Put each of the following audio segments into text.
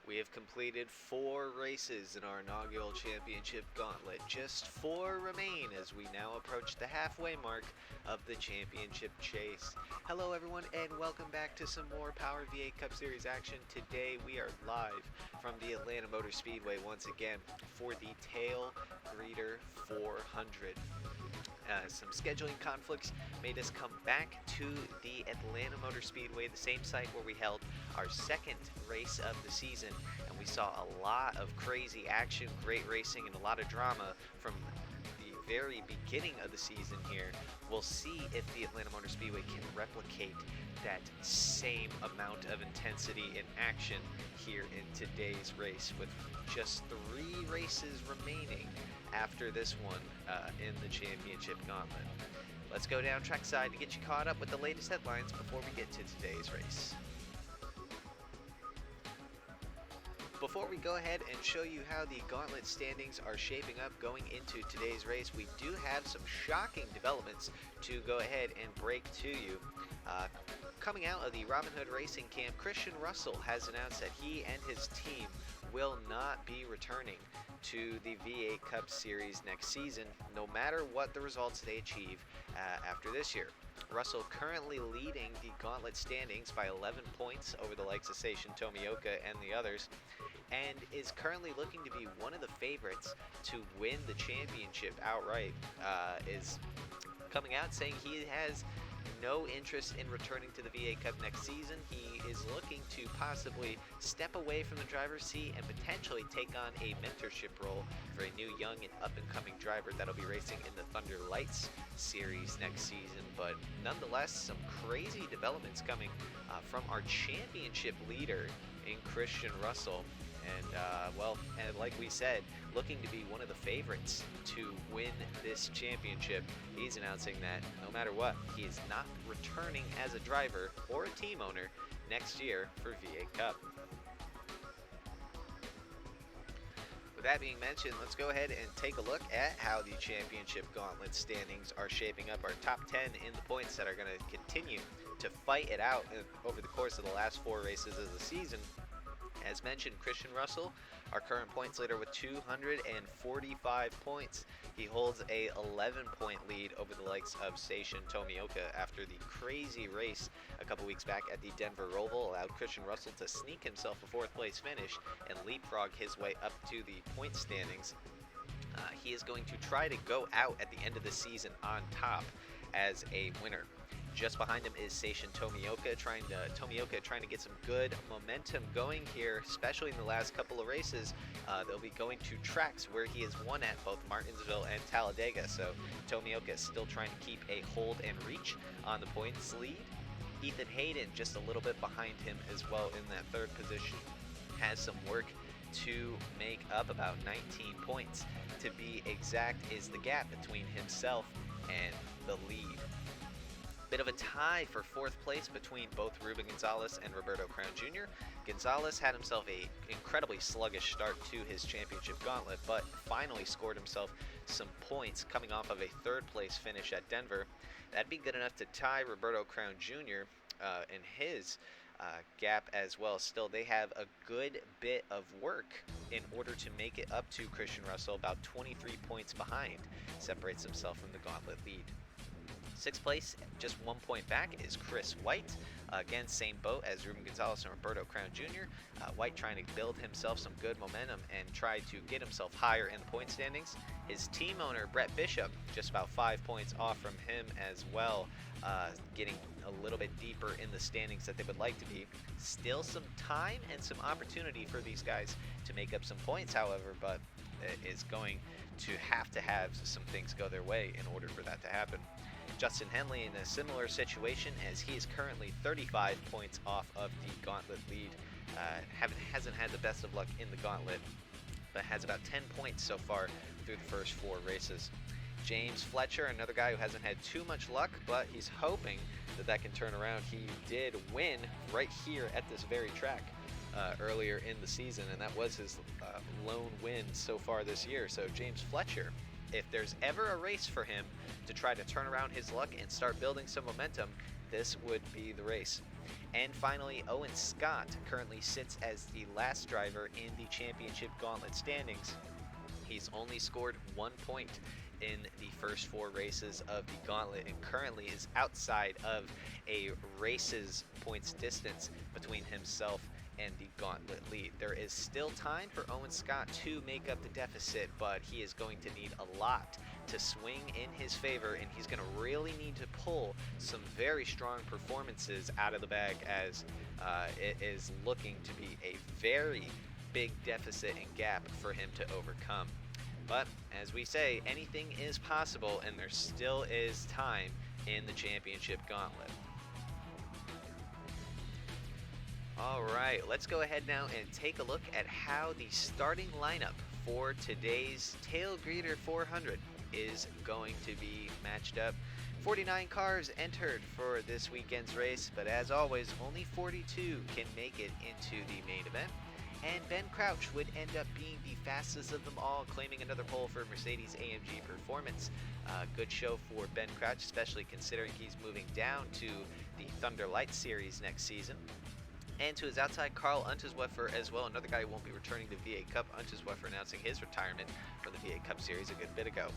We have completed 4 races in our inaugural Championship Gauntlet. Just 4 remain as we now approach the halfway mark of the Championship Chase. Hello everyone and welcome back to some more Power V8 Cup Series action. Today we are live from the Atlanta Motor Speedway once again for the TailGreeter 400. Some scheduling conflicts made us come back to the Atlanta Motor Speedway, the same site where we held our second race of the season, and we saw a lot of crazy action, great racing, and a lot of drama from the very beginning of the season here. We'll see if the Atlanta Motor Speedway can replicate that same amount of intensity and action here in today's race, with just 3 races remaining after this one in the Championship Gauntlet. Let's go down trackside to get you caught up with the latest headlines before we get to today's race. Before we go ahead and show you how the Gauntlet standings are shaping up going into today's race, we do have some shocking developments to go ahead and break to you. Coming out of the Robin Hood Racing camp, Christian Russell has announced that he and his team will not be returning to the V8 Cup Series next season, no matter what the results they achieve after this year. Russell currently leading the Gauntlet standings by 11 points over the likes of Seishin Tomioka and the others, and is currently looking to be one of the favorites to win the championship outright. Is coming out saying he has no interest in returning to the V8 Cup next season. He is looking to possibly step away from the driver's seat and potentially take on a mentorship role for a new young and up-and-coming driver that'll be racing in the Thunder Lights series next season. But nonetheless, some crazy developments coming from our championship leader in Christian Russell. And like we said, looking to be one of the favorites to win this championship. He's announcing that no matter what, he is not returning as a driver or a team owner next year for V8 Cup. With that being mentioned, let's go ahead and take a look at how the Championship Gauntlet standings are shaping up. Our top 10 in the points that are going to continue to fight it out over the course of the last 4 races of the season. As mentioned, Christian Russell, our current points leader, with 245 points. He holds a 11-point lead over the likes of Seishin Tomioka after the crazy race a couple weeks back at the Denver Roval allowed Christian Russell to sneak himself a 4th place finish and leapfrog his way up to the point standings. He is going to try to go out at the end of the season on top as a winner. Just behind him is Seishin Tomioka, trying to get some good momentum going here, especially in the last couple of races. They'll be going to tracks where he has won at both Martinsville and Talladega, so Tomioka is still trying to keep a hold and reach on the points lead. Ethan Hayden just a little bit behind him as well in that 3rd position. Has some work to make up, about 19 points. To be exact, is the gap between himself and the lead. Bit of a tie for 4th place between both Ruben Gonzalez and Roberto Crown Jr. Gonzalez had himself an incredibly sluggish start to his championship gauntlet, but finally scored himself some points coming off of a 3rd place finish at Denver. That'd be good enough to tie Roberto Crown Jr. In his gap as well. Still, they have a good bit of work in order to make it up to Christian Russell. About 23 points behind separates himself from the gauntlet lead. 6th place, just 1 point back, is Chris White. Again, same boat as Ruben Gonzalez and Roberto Crown Jr. White trying to build himself some good momentum and try to get himself higher in the point standings. His team owner, Brett Bishop, just about 5 points off from him as well, getting a little bit deeper in the standings that they would like to be. Still some time and some opportunity for these guys to make up some points, however, but it is going to have some things go their way in order for that to happen. Justin Henley in a similar situation, as he is currently 35 points off of the gauntlet lead. Hasn't had the best of luck in the gauntlet, but has about 10 points so far through the first 4 races. James Fletcher, another guy who hasn't had too much luck, but he's hoping that can turn around. He did win right here at this very track earlier in the season, and that was his lone win so far this year. So James Fletcher, if there's ever a race for him to try to turn around his luck and start building some momentum, this would be the race. And finally, Owen Scott currently sits as the last driver in the Championship Gauntlet standings. He's only scored 1 point in the first 4 races of the Gauntlet and currently is outside of a race's points distance between himself and the Gauntlet lead. There is still time for Owen Scott to make up the deficit, but he is going to need a lot to swing in his favor, and he's going to really need to pull some very strong performances out of the bag, as it is looking to be a very big deficit and gap for him to overcome. But as we say, anything is possible, and there still is time in the Championship Gauntlet. All right, let's go ahead now and take a look at how the starting lineup for today's TailGreeter 400 is going to be matched up. 49 cars entered for this weekend's race, but as always, only 42 can make it into the main event. And Ben Crouch would end up being the fastest of them all, claiming another pole for Mercedes-AMG Performance. Good show for Ben Crouch, especially considering he's moving down to the Thunder Light Series next season. And to his outside, Carl Untersweffer as well, another guy who won't be returning to V8 Cup. Untersweffer announcing his retirement from the V8 Cup Series a good bit ago.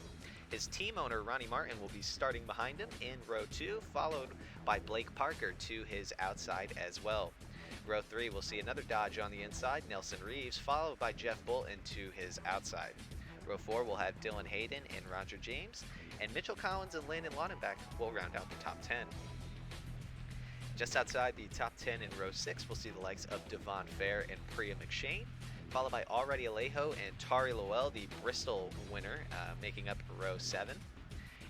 His team owner, Ronnie Martin, will be starting behind him in row 2, followed by Blake Parker to his outside as well. Row 3 will see another Dodge on the inside, Nelson Reeves, followed by Jeff Bolton to his outside. Row 4 will have Dylan Hayden and Roger James, and Mitchell Collins and Landon Laudenbach will round out the top 10. Just outside the top 10 in row 6, we'll see the likes of Devon Fair and Priya McShane, followed by Already Alejo and Tari Lowell, the Bristol winner, making up row 7.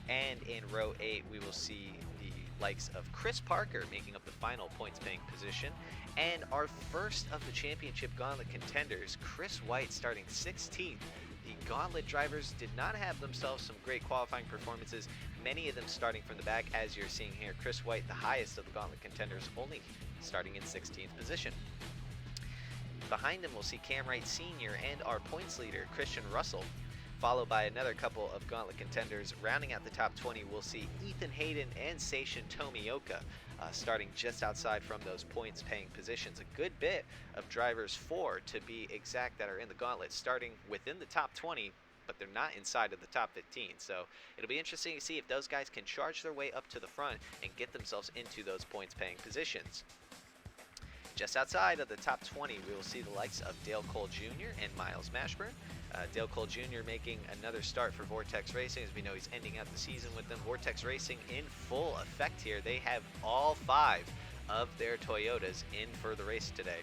And in row 8, we will see the likes of Chris Parker making up the final points-paying position. And our first of the Championship Gauntlet contenders, Chris White, starting 16th. The Gauntlet drivers did not have themselves some great qualifying performances, many of them starting from the back, as you're seeing here. Chris White, the highest of the Gauntlet contenders, only starting in 16th position. Behind him, we'll see Cam Wright Sr. and our points leader, Christian Russell, followed by another couple of Gauntlet contenders. Rounding out the top 20, we'll see Ethan Hayden and Seishin Tomioka, starting just outside from those points-paying positions. A good bit of drivers, 4 to be exact, that are in the Gauntlet, starting within the top 20, but they're not inside of the top 15. So it'll be interesting to see if those guys can charge their way up to the front and get themselves into those points-paying positions. Just outside of the top 20, we will see the likes of Dale Cole Jr. and Miles Mashburn. Dale Cole Jr. making another start for Vortex Racing, as we know he's ending out the season with them. Vortex Racing in full effect here. They have all 5 of their Toyotas in for the race today.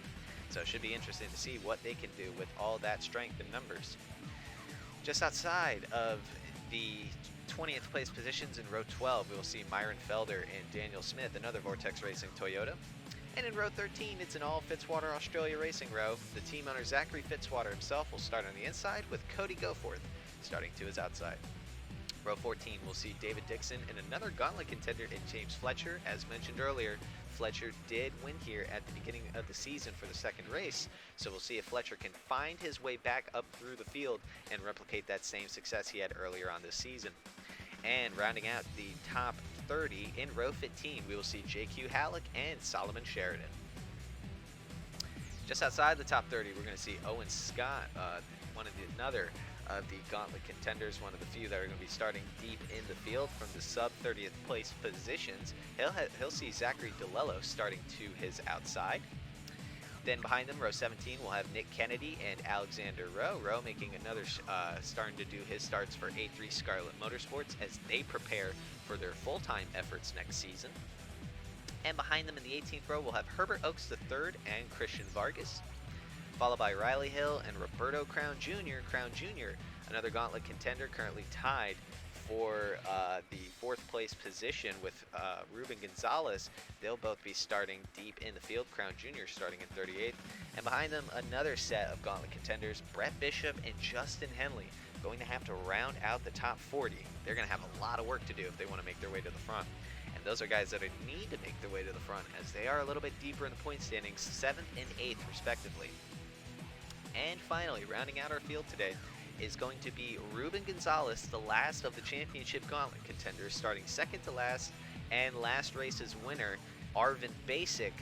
So it should be interesting to see what they can do with all that strength and numbers. Just outside of the 20th place positions in row 12, we will see Myron Felder and Daniel Smith, another Vortex Racing Toyota. And in row 13, it's an all Fitzwater Australia Racing row. The team owner Zachary Fitzwater himself will start on the inside, with Cody Goforth starting to his outside. Row 14, we'll see David Dixon and another Gauntlet contender in James Fletcher. As mentioned earlier, Fletcher did win here at the beginning of the season for the second race, so we'll see if Fletcher can find his way back up through the field and replicate that same success he had earlier on this season. And rounding out the top 30, in row 15, we will see JQ Halleck and Solomon Sheridan. Just outside the top 30, we're going to see Owen Scott, another of the Gauntlet contenders, one of the few that are going to be starting deep in the field from the sub 30th place positions. He'll see Zachary DeLello starting to his outside. Then behind them, row 17, we'll have Nick Kennedy and Alexander Rowe. Rowe making another starting to do his starts for A3 Scarlet Motorsports as they prepare for their full-time efforts next season. And behind them in the 18th row, we'll have Herbert Oakes III and Christian Vargas, followed by Riley Hill and Roberto Crown Jr. Crown Jr., another Gauntlet contender, currently tied for the 4th place position with Ruben Gonzalez. They'll both be starting deep in the field. Crown Jr. starting in 38th. And behind them, another set of Gauntlet contenders, Brett Bishop and Justin Henley, going to have to round out the top 40. They're going to have a lot of work to do if they want to make their way to the front. And those are guys that need to make their way to the front, as they are a little bit deeper in the point standings, 7th and 8th respectively. And finally, rounding out our field today is going to be Ruben Gonzalez, the last of the Championship Gauntlet contenders, starting second to last and last race's winner, Arvin Basic.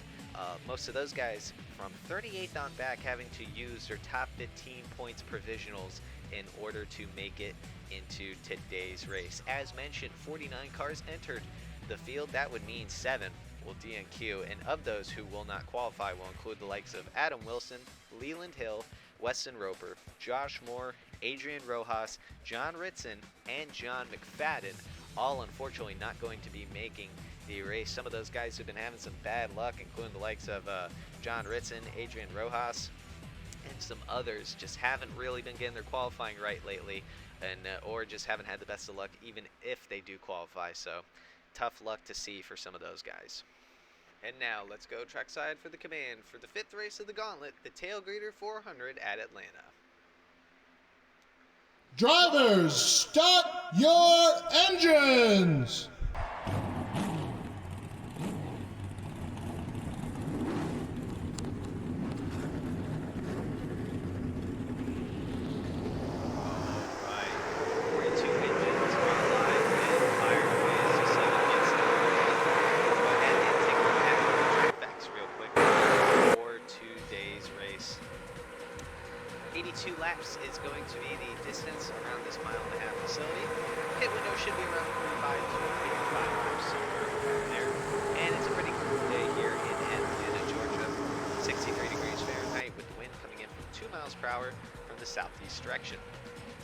Most of those guys from 38th on back having to use their top 15 points provisionals in order to make it into today's race. As mentioned, 49 cars entered the field. That would mean 7 will DNQ, and of those who will not qualify will include the likes of Adam Wilson, Leland Hill, Weston Roper, Josh Moore, Adrian Rojas, John Ritson, and John McFadden, all unfortunately not going to be making the race. Some of those guys have been having some bad luck, including the likes of John Ritson, Adrian Rojas, and some others just haven't really been getting their qualifying right lately, and or just haven't had the best of luck even if they do qualify. So tough luck to see for some of those guys. And now let's go trackside for the command for the 5th race of the gauntlet, the TailGreeter 400 at Atlanta. Drivers, start your engines! Laps is going to be the distance around this 1.5 mile facility. Pit window should be around 45 to 85 laps, somewhere around there. And it's a pretty cool day here in Atlanta, Georgia. 63 degrees Fahrenheit with the wind coming in from 2 miles per hour from the southeast direction.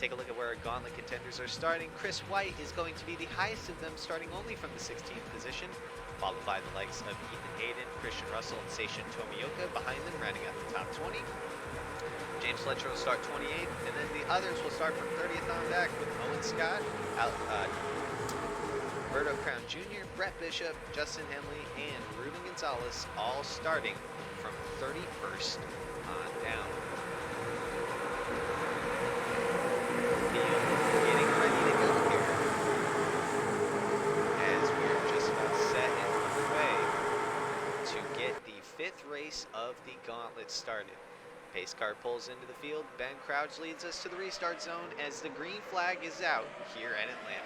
Take a look at where our gauntlet contenders are starting. Chris White is going to be the highest of them, starting only from the 16th position, followed by the likes of Ethan Hayden, Christian Russell, and Seishin Tomioka behind them, rounding out the top 20. James Fletcher will start 28th, and then the others will start from 30th on back with Owen Scott, Roberto Crown Jr., Brett Bishop, Justin Henley, and Ruben Gonzalez, all starting from 31st on down. Getting ready to go here as we're just about set and underway to get the 5th race of the gauntlet started. Pace car pulls into the field. Ben Crouch leads us to the restart zone as the green flag is out here at Atlanta.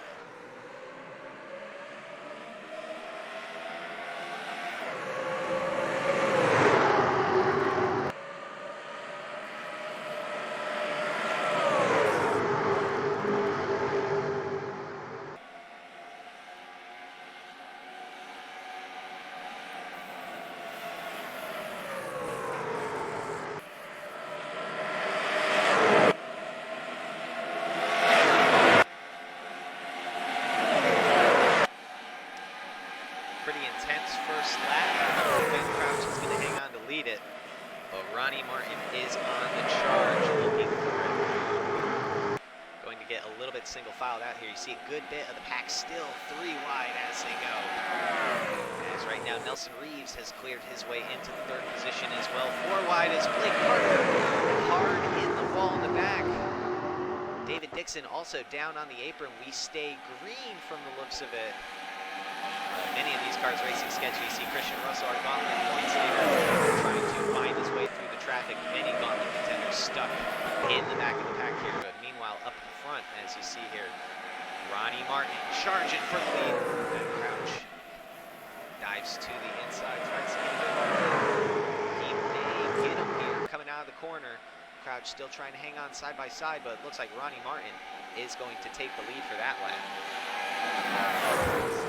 Single filed out here. You see a good bit of the pack still 3 wide as they go. As right now Nelson Reeves has cleared his way into the 3rd position as well. 4 wide as Blake Parker hard in the wall in the back. David Dixon also down on the apron. We stay green from the looks of it. Many of these cars racing sketchy. You see Christian Russell, our gauntlet points leader, trying to find his way through the traffic. Many gauntlet contenders stuck in the back of the pack here, but meanwhile up front, as you see here, Ronnie Martin charging for the lead. Ben Crouch dives to the inside, tries to get a good he may get him here coming out of the corner. Crouch still trying to hang on side by side, but it looks like Ronnie Martin is going to take the lead for that lap.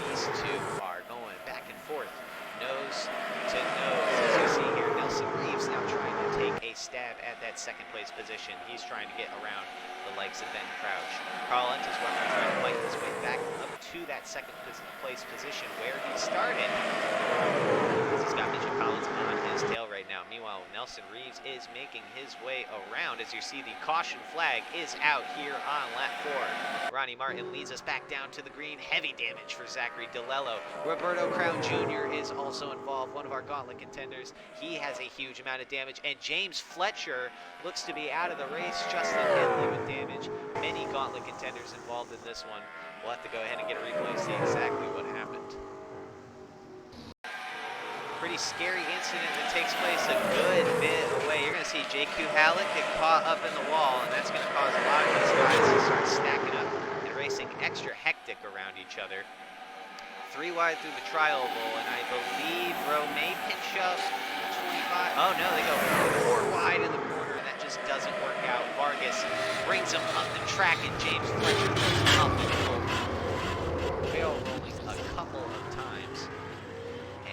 These two are going back and forth, nose to nose. As you see here, Nelson Reeves now trying to take a stab at that 2nd place position. He's trying to get around the likes of Ben Crouch. Carl Entwisworth trying to fight his way back up to that 2nd place position where he started. He's got Mitchell Collins on his tail right now. Meanwhile, Nelson Reeves is making his way around. As you see, the caution flag is out here on lap 4. Ronnie Martin leads us back down to the green. Heavy damage for Zachary DeLello. Roberto Crown Jr. is also involved, one of our gauntlet contenders. He has a huge amount of damage, and James Fletcher looks to be out of the race. Justin Henley with damage. Many gauntlet contenders involved in this one. We'll have to go ahead and get a replay to see exactly what happened. Pretty scary incident that takes place a good bit away. You're going to see J.Q. Halleck get caught up in the wall, and that's going to cause a lot of these guys to start stacking up and racing extra hectic around each other. 3 wide through the trial oval, and I believe Rowe may pinch up 25. Oh no, they go 4 wide in the corner, and that just doesn't work out. Vargas brings him up the track, and James Fletcher goes up and over. Barrel rolling a couple of times,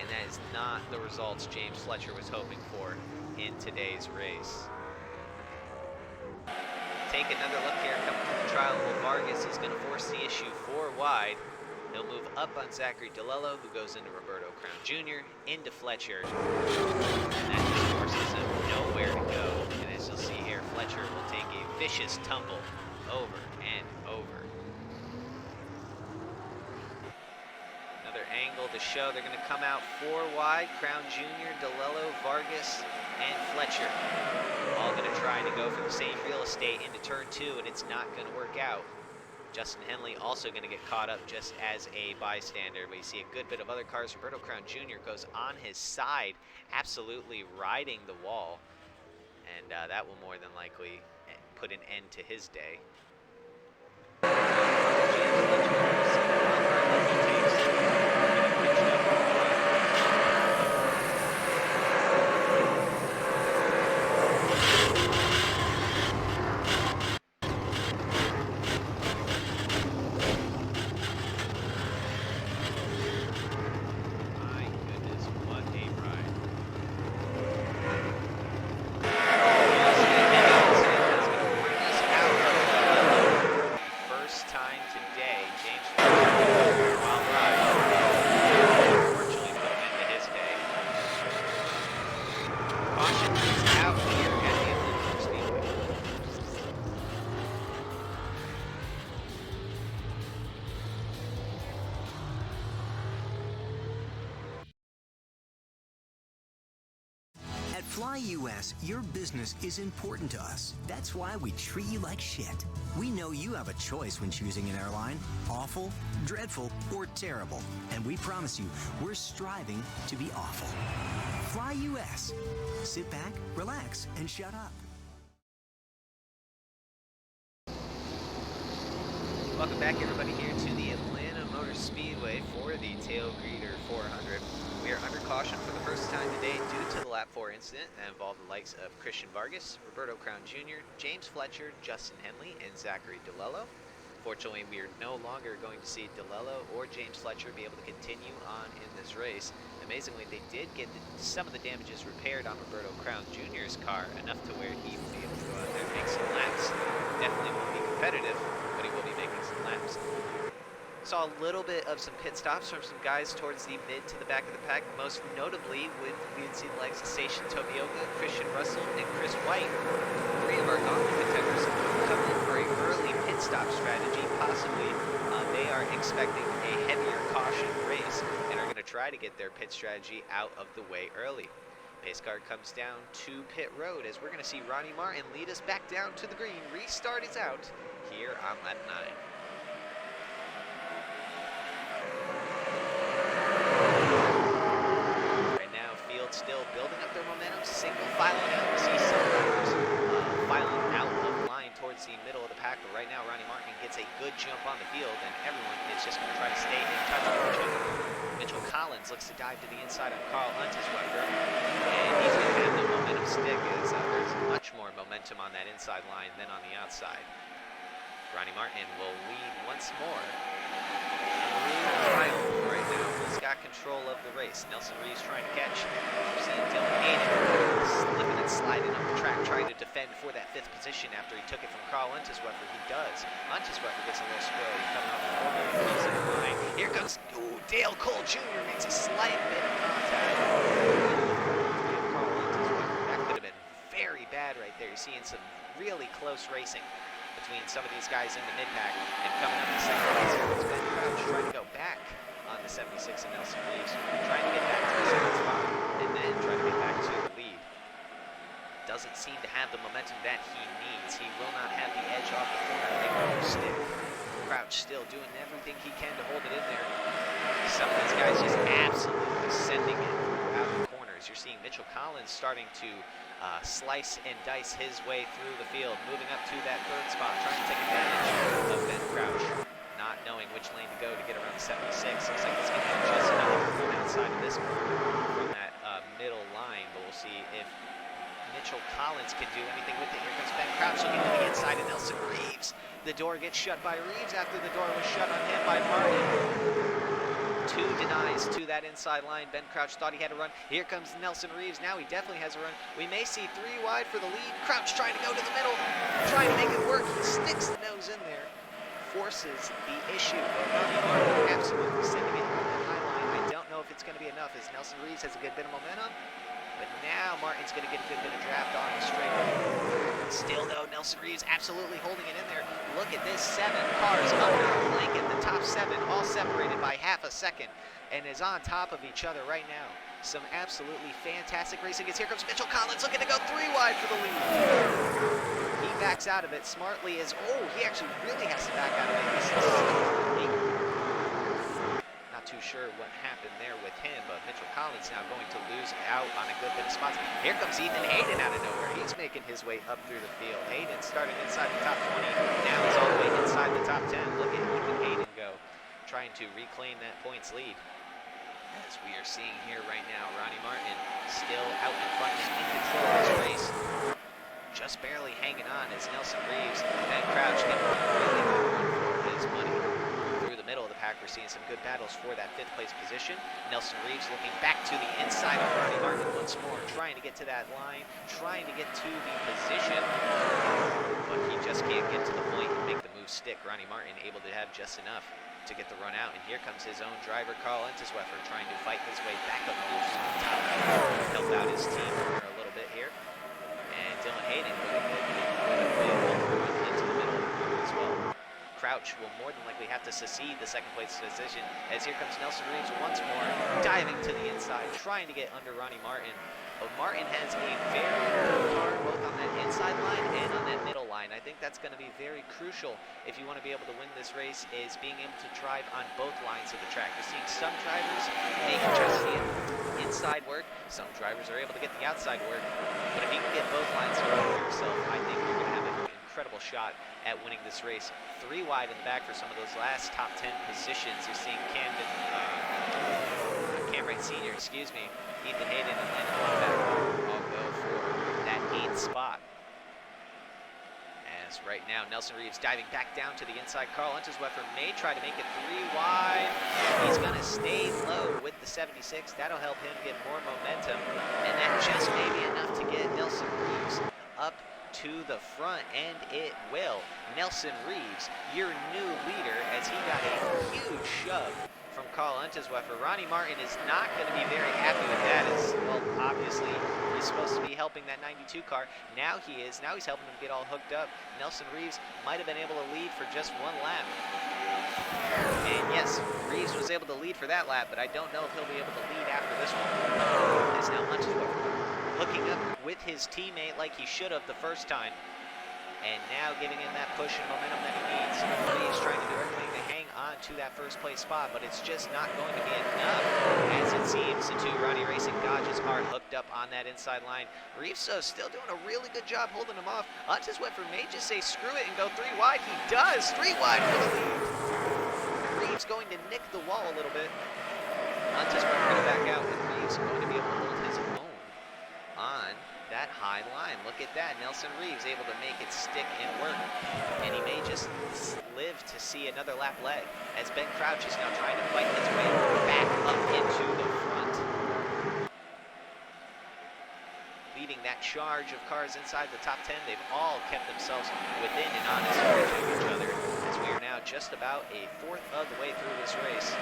and that is not the results James Fletcher was hoping for in today's race. Take another look here coming from the trial. Well, Vargas is going to force the issue 4 wide. He'll move up on Zachary DeLello, who goes into Roberto Crown Jr., into Fletcher, and that just forces him nowhere to go. And as you'll see here, Fletcher will take a vicious tumble over and over. Another angle to show they're going to come out 4 wide. Crown Jr., DeLello, Vargas, and Fletcher all going to try to go for the same real estate into turn 2, and it's not going to work out. Justin Henley also going to get caught up just as a bystander, but you see a good bit of other cars. Roberto Crown Jr. goes on his side, absolutely riding the wall, and that will more than likely put an end to his day. Fly US, your business is important to us. That's why we treat you like shit. We know you have a choice when choosing an airline: awful, dreadful, or terrible. And we promise you, we're striving to be awful. Fly US. Sit back, relax, and shut up. Welcome back, everybody, here to the Atlanta Motor Speedway for the TailGreeter 400. We are under caution for the first time today due to the Lap 4 incident that involved the likes of Christian Vargas, Roberto Crown Jr., James Fletcher, Justin Henley, and Zachary DeLello. Fortunately, we are no longer going to see DeLello or James Fletcher be able to continue on in this race. Amazingly, they did get some of the damages repaired on Roberto Crown Jr.'s car, enough to where he will be able to go out there and make some laps. Definitely won't be competitive, but he will be making some laps. Saw a little bit of some pit stops from some guys towards the mid to the back of the pack. Most notably, we would see the likes of Station Tobioka, Christian Russell, and Chris White. 3 of our gauntlet contenders come in for a early pit stop strategy. Possibly they are expecting a heavier caution race and are going to try to get their pit strategy out of the way early. Pace car comes down to pit road as we're going to see Ronnie Martin lead us back down to the green. Restart is out here on lap 9. Still building up their momentum, single filing out. We see some riders filing out of line towards the middle of the pack, but right now Ronnie Martin gets a good jump on the field, and everyone is just going to try to stay in touch with each other. Mitchell Collins looks to dive to the inside on Carl Unterweger, and he's going to have the momentum stick as there's much more momentum on that inside line than on the outside. Ronnie Martin will lead once more. Right now, he's got control of the race. Nelson Reeves trying to catch. We're seeing Dylan Hayden slipping and sliding up the track, trying to defend for that 5th position after he took it from Carl Unterweger. He does. Unterweger gets a little squirrely coming off the corner and leaves it behind. Here comes Dale Cole Jr. makes a slight bit of contact. Carl Unterweger. That could have been very bad right there. You're seeing some really close racing between some of these guys in the mid-pack, and coming up the second place here is Ben Crouch trying to go back on the 76 and Nelson Reeves, trying to get back to the second spot, and then trying to get back to the lead. Doesn't seem to have the momentum that he needs. He will not have the edge off the corner. They won't stick. Crouch still doing everything he can to hold it in there. Some of these guys just absolutely sending it out of the corners. You're seeing Mitchell Collins starting to slice and dice his way through the field, moving up to that 3rd spot, trying to take advantage of Ben Crouch. Not knowing which lane to go to get around the 76. Looks like he's going to have just enough room outside of this from that middle line, but we'll see if Mitchell Collins can do anything with it. Here comes Ben Crouch looking to the inside, and Nelson Reeves. The door gets shut by Reeves after the door was shut on him by Martin. 2 denies to that inside line. Ben Crouch thought he had a run. Here comes Nelson Reeves. Now he definitely has a run. We may see 3 wide for the lead. Crouch trying to go to the middle, trying to make it work. He sticks the nose in there, forces the issue. But Ronnie Martin absolutely sending it on the high line. I don't know if it's going to be enough, as Nelson Reeves has a good bit of momentum. But now Martin's going to get a good bit of draft on the straightaway. Still, though, Nelson Reeves absolutely holding it in there. Look at this, 7 cars under Lincoln, the top 7, all separated by half a second, and is on top of each other right now. Some absolutely fantastic racing. As here comes Mitchell Collins looking to go 3 wide for the lead. He backs out of it smartly as, he actually really has to back out of it. Not too sure what happened there with him, but Mitchell Collins now going to lose out on a good bit of spots. Here comes Ethan Hayden out of nowhere. He's making his way up through the field. Hayden started inside the top 20. Now he's all the way inside the top 10. Look at Ethan Hayden go, trying to reclaim that points lead. As we are seeing here right now, Ronnie Martin still out in front, in control of this race. Just barely hanging on as Nelson Reeves and Ben Crouch get a really good run for his money. Through the middle of the pack, we're seeing some good battles for that 5th place position. Nelson Reeves looking back to the inside of Ronnie Martin once more, trying to get to that line, trying to get to the position, but he just can't get to the point and make the move stick. Ronnie Martin able to have just enough to get the run out, and here comes his own driver, Carl Entwisweffer, trying to fight his way back up the top, help out his team a little bit here. And Dylan Hayden going into the middle as well. Crouch will more than likely have to secede the 2nd place position, as here comes Nelson Reeves once more, diving to the inside, trying to get under Ronnie Martin. But Martin has a very good car both on that inside line and on that middle line. I think that's going to be very crucial if you want to be able to win this race, is being able to drive on both lines of the track. You're seeing some drivers make just the inside work. Some drivers are able to get the outside work. But if you can get both lines to work for yourself, I think you're going to have an incredible shot at winning this race. 3 wide in the back for some of those last top 10 positions. You're seeing Cam Wright Sr., Ethan Hayden, and Landon Weinbach all go for that 8th spot. As right now, Nelson Reeves diving back down to the inside. Carl Entwisweffer may try to make it 3 wide. He's going to stay low with the 76. That'll help him get more momentum, and that just may be enough to get Nelson Reeves up to the front, and it will. Nelson Reeves, your new leader, as he got a huge shove from Carl Entwisweffer. Ronnie Martin is not going to be very happy with that, as, well, obviously, he's supposed to be helping that 92 car. Now he is. Now he's helping him get all hooked up. Nelson Reeves might have been able to lead for just 1 lap. And yes, Reeves was able to lead for that lap, but I don't know if he'll be able to lead after this one. As now Entwisweffer hooking up with his teammate like he should have the first time, and now giving him that push and momentum that he needs. Reeves trying to do everything to hang on to that 1st place spot, but it's just not going to be enough, as it seems. The 2 Ronnie Racing Dodges are hooked up on that inside line. Reeves still doing a really good job holding him off. Entwisweffer may just say screw it and go 3 wide. He does! 3 wide for the lead. Reeves going to nick the wall a little bit. Entwisweffer going to back out, and Reeves going to be able to hold his own on that high line. Look at that. Nelson Reeves able to make it stick and work, and he may just live to see another lap leg, as Ben Crouch is now trying to fight his way back up into the front, leading that charge of cars inside the top 10. They've all kept themselves within an honest margin of each other, as we are now just about a 4th of the way through this race.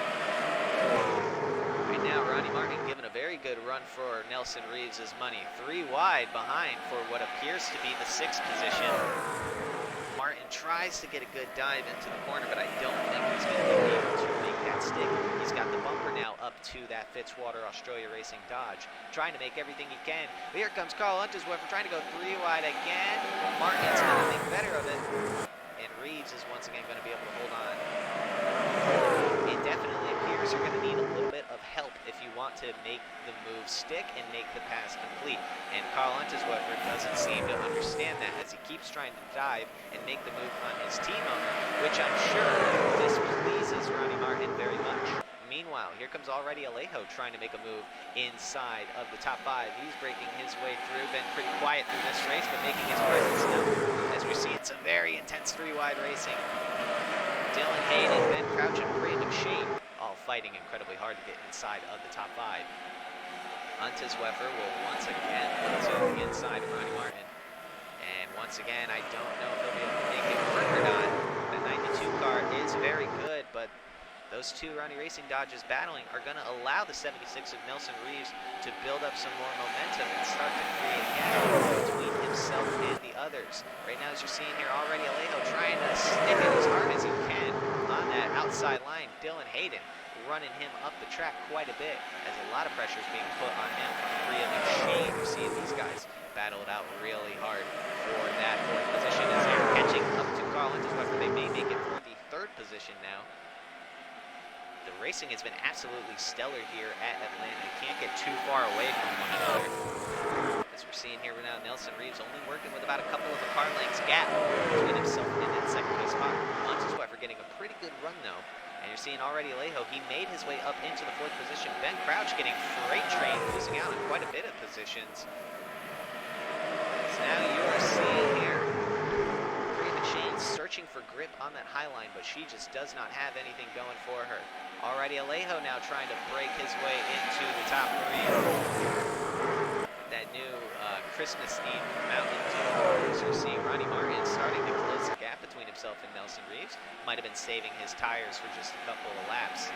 Right now, Ronnie Martin giving a very good run for Nelson Reeves' money. 3 wide behind for what appears to be the 6th position. Martin tries to get a good dive into the corner, but I don't think he's going to be able to make that stick. He's got the bumper now up to that Fitzwater Australia Racing Dodge, trying to make everything he can. Here comes Carl Entwisweffer trying to go 3 wide again. Martin's going to think better of it, and Reeves is once again going to be able to hold on. it definitely appears you're going to need a little bit of help if you want to make the move stick and make the pass complete. And Carl Unterswefer doesn't seem to understand that as he keeps trying to dive and make the move on his team owner, which I'm sure displeases Ronnie Martin very much. Meanwhile, here comes already Alejo trying to make a move inside of the top 5. He's breaking his way through, been pretty quiet through this race, but making his presence known as we're seeing some very intense 3-wide racing. Dylan Hayden, Ben Crouch, and Bray McShane all fighting incredibly hard to get inside of the top 5. Unterswefer will once again go to the inside of Ronnie Martin. And once again, I don't know if he'll be able to make it work or not. The 92 car is very good, but those two Ronnie Racing Dodges battling are going to allow the 76 of Nelson Reeves to build up some more momentum and start to create a gap between himself and the others. Right now, as you're seeing here already, Alejo trying to stick it as hard as he can on that outside line. Dylan Hayden running him up the track quite a bit as a lot of pressure is being put on him from Bria McShane. You're seeing these guys battle it out really hard for that 4th position as they're catching up to Carl Unterswefer. They may make it for the 3rd position now. The racing has been absolutely stellar here at Atlanta. You can't get too far away from one another. As we're seeing here now, Nelson Reeves only working with about a couple of the car lengths gap between himself and that 2nd place spot. Unterswefer getting a pretty good run though. And you're seeing already Alejo, he made his way up into the 4th position. Ben Crouch getting freight train, losing out on quite a bit of positions. So now you are seeing here Bria McShane searching for grip on that high line, but she just does not have anything going for her. Already Alejo now trying to break his way into the top 3. That new Christmas-themed Mountain Dew. So you're seeing Ronnie Martin starting to close the gap between himself and Nelson Reeves. Might have been saving his tires for just a couple of laps.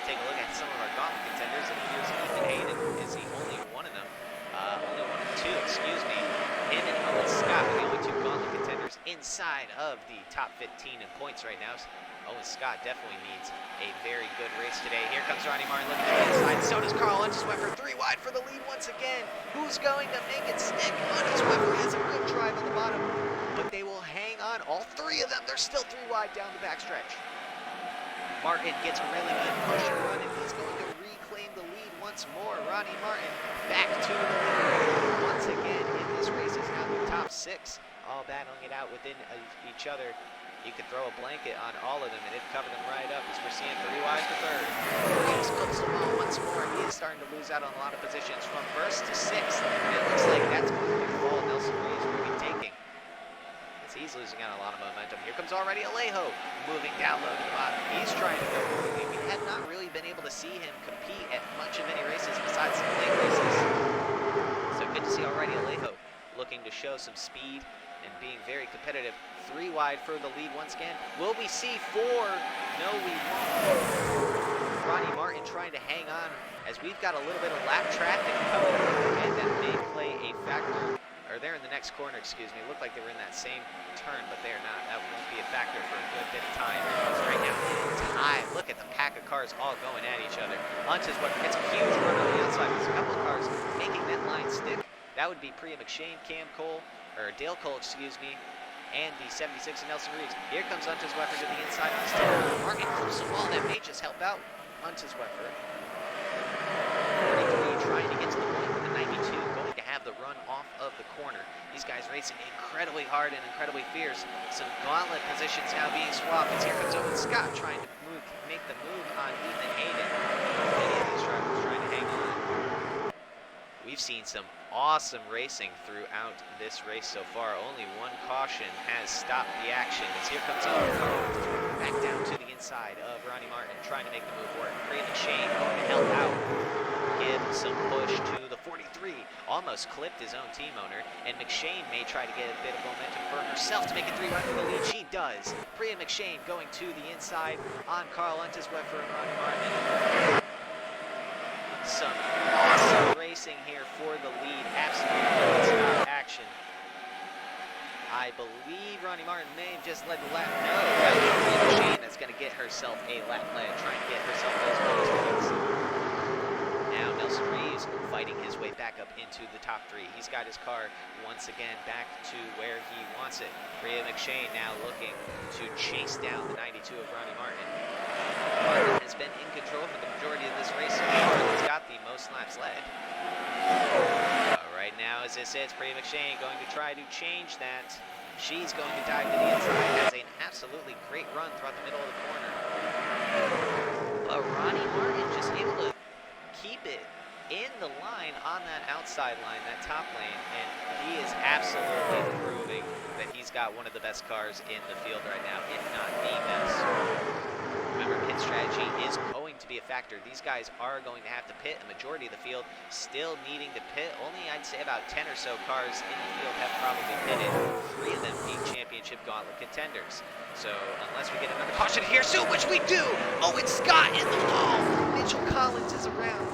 Take a look at some of our gauntlet contenders. It appears Ethan Hayden is the only one of them. Only one of 2, excuse me. Him and Owen Scott are the only 2 gauntlet contenders inside of the top 15 in points right now. Owen Scott definitely needs a very good race today. Here comes Ronnie Martin looking at the inside. So does Carl Unterswefer. 3 wide for the lead once again. Who's going to make it stick? Unterswefer has a good drive on the bottom, but they will hang on. All 3 of them. They're still 3 wide down the backstretch. Martin gets a really good push and run, and he's going to reclaim the lead once more. Ronnie Martin back to the lead once again in this race. Is now the top 6, all battling it out within each other. You could throw a blanket on all of them and it'd cover them right up as we're seeing 3 wide for 3rd. Reeves clips the ball once more. He is starting to lose out on a lot of positions from 1st to 6th. And it looks like that's going to be the fall Nelson Reeves will be taking, as he's losing out on a lot of momentum. Here comes already Alejo moving down low to the bottom. He's trying to go quickly. We had not really been able to see him compete at much of any races besides some late races. So good to see already Alejo looking to show some speed and being very competitive. 3 wide for the lead once again. Will we see 4? No, we won't. Ronnie Martin trying to hang on as we've got a little bit of lap traffic coming and that may play a factor. Or they're in the next corner, excuse me. Look like they were in that same turn, but they're not. That won't be a factor for a good bit of time. Right now, time. Look at the pack of cars all going at each other. Unterswefer gets a huge run on the outside. There's a couple of cars making that line stick. That would be Bria McShane, Cam Cole, or Dale Cole, excuse me, and the 76 of Nelson Reeves. Here comes Unterswefer to the inside. Martin clips the wall. That may just help out Unterswefer. 43 trying to get to the point with the 92, going to have the run off of the corner. These guys racing incredibly hard and incredibly fierce. Some gauntlet positions now being swapped. As here comes Owen Scott trying to make the move on Ethan Hayden. Many of these drivers trying to hang on. We've seen some awesome racing throughout this race so far. Only one caution has stopped the action. As here comes Owen back down to the inside of Ronnie Martin, trying to make the move work. Bria McShane going to help out, give some push to the 43. Almost clipped his own team owner, and McShane may try to get a bit of momentum for herself to make it 3 wide for the lead. She does. Bria McShane going to the inside on Carl Unterswefer and Ronnie Martin. Some awesome racing here for the lead. Absolutely non-stop action. I believe Ronnie Martin may have just led the lap. No, that was Bria McShane that's going to get herself a lap lead, trying to get herself those bonus points. Now Nelson Reeves fighting his way back up into the top 3. He's got his car once again back to where he wants it. Bria McShane now looking to chase down the 92 of Ronnie Martin. Martin has been in control for the majority of this race so far. He's got the most laps led. Right now, as this is, Priya McShane going to try to change that. She's going to dive to the inside. Has an absolutely great run throughout the middle of the corner. But Ronnie Martin just able to keep it in the line on that outside line, that top lane, and he is absolutely proving that he's got one of the best cars in the field right now, if not the best. Remember, pit strategy is going to be a factor. These guys are going to have to pit. A majority of the field still needing to pit. Only, I'd say, about 10 or so cars in the field have probably pitted. 3 of them being Championship Gauntlet contenders. So, unless we get another caution here soon, which we do! Oh, it's Scott in the wall! Mitchell Collins is around.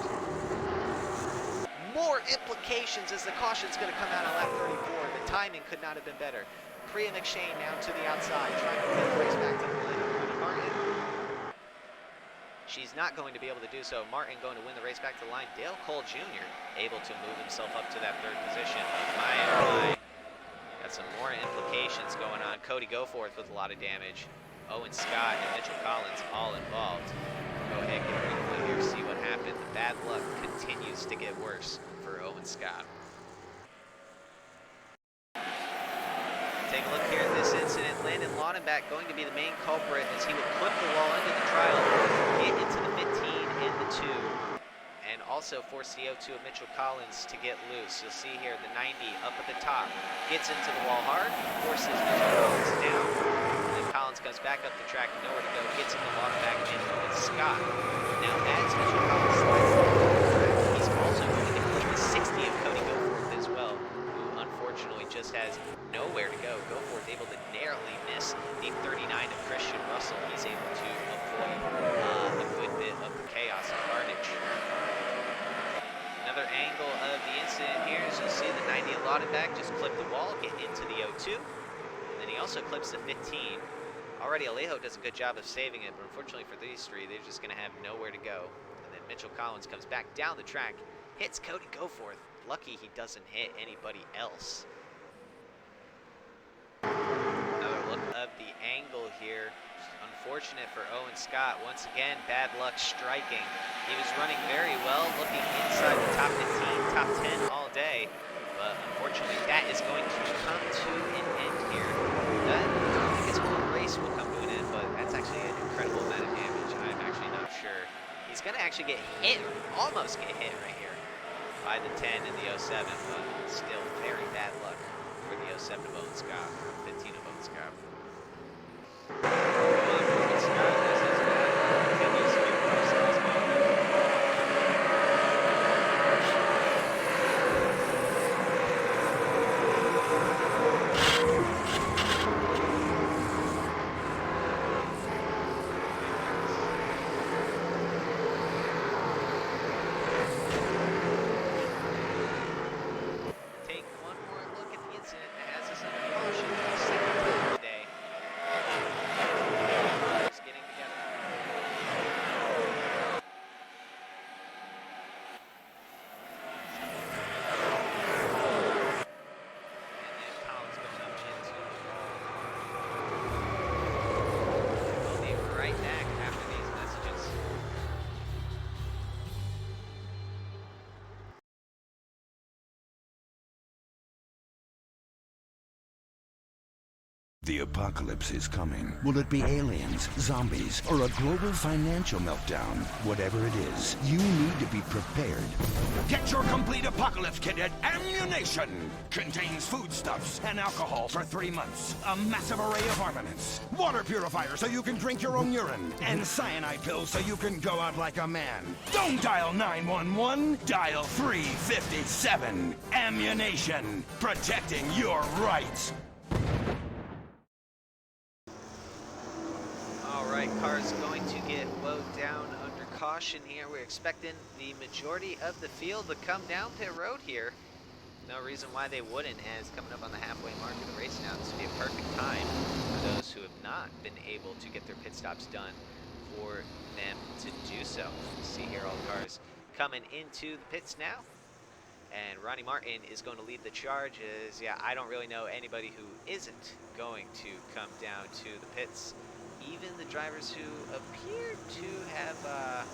More implications as the caution's going to come out on lap 34. The timing could not have been better. Priya McShane now to the outside, trying to get the race back to the line. Martin. She's not going to be able to do so. Martin going to win the race back to the line. Dale Cole Jr. able to move himself up to that 3rd position. My, oh my. Got some more implications going on. Cody Goforth with a lot of damage. Owen Scott and Mitchell Collins all involved. Go ahead, get a replay here, see what happened. The bad luck continues to get worse for Owen Scott. Take a look here at this incident. Landon Laudenbach going to be the main culprit as he would clip the wall into the trial, get into the 15 and the 2, and also force the 02 of Mitchell Collins to get loose. You'll see here the 90 up at the top, gets into the wall hard, forces Mitchell Collins down. And then Collins comes back up the track, nowhere to go, gets into Laudenbach and Owen Scott. Now as Mitchell Collins slides down the track, he's also going to clip the 60 of Cody Goforth as well, who unfortunately just has nowhere to go. Goforth able to narrowly miss the 39 of Christian Russell. He's able to avoid a good bit of the chaos and carnage. Another angle of the incident here is you'll see the 90 of Laudenbach just clip the wall, get into the 02, and then he also clips the 15. Already Alejo does a good job of saving it, but unfortunately for these 3, they're just going to have nowhere to go. And then Mitchell Collins comes back down the track, hits Cody Goforth. Lucky he doesn't hit anybody else. Another look of the angle here. Unfortunate for Owen Scott. Once again, bad luck striking. He was running very well, looking inside the top 15, top 10 all day. But unfortunately, that is going to come to an end here. That, I guess, whole race will come to an end, but that's actually an incredible amount of damage. I'm actually not sure. He's going to actually get hit, almost get hit right here by the 10 and the 07, but still very bad luck for the 07 of Owen Scott, 15 of Owen Scott. The apocalypse is coming. Will it be aliens, zombies, or a global financial meltdown? Whatever it is, you need to be prepared. Get your complete apocalypse kit at Ammunition! Contains foodstuffs and alcohol for 3 months. A massive array of armaments. Water purifier so you can drink your own urine. And cyanide pills so you can go out like a man. Don't dial 911, dial 357. Ammunition. Protecting your rights. Cars going to get slowed down under caution here. We're expecting the majority of the field to come down pit road here. No reason why they wouldn't, as coming up on the halfway mark of the race now, this would be a perfect time for those who have not been able to get their pit stops done for them to do so. See here all cars coming into the pits now. And Ronnie Martin is going to lead the charge as, yeah, I don't really know anybody who isn't going to come down to the pits. even the drivers who appear to have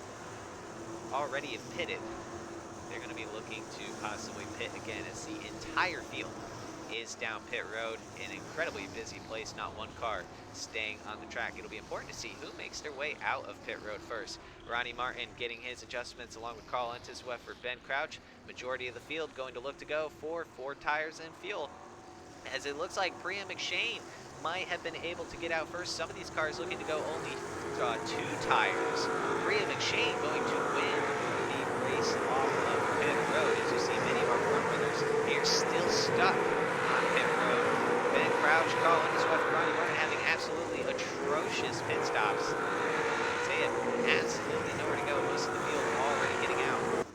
already pitted, they're going to be looking to possibly pit again as the entire field is down pit road. An incredibly busy place, not one car staying on the track. It'll be important to see who makes their way out of pit road first. Ronnie Martin getting his adjustments along with Carl Entiswef for Ben Crouch. Majority of the field going to look to go for 4 tires and fuel, as it looks like Priya McShane might have been able to get out first. Some of these cars looking to go only 2 tires. Priya McShane going to win the race off of pit road. As you see, many of our front runners here still stuck on pit road. Ben Crouch, Carl Entiswef, Ronnie Martin having absolutely atrocious pit stops. They have absolutely nowhere to go. Most of the field already getting out,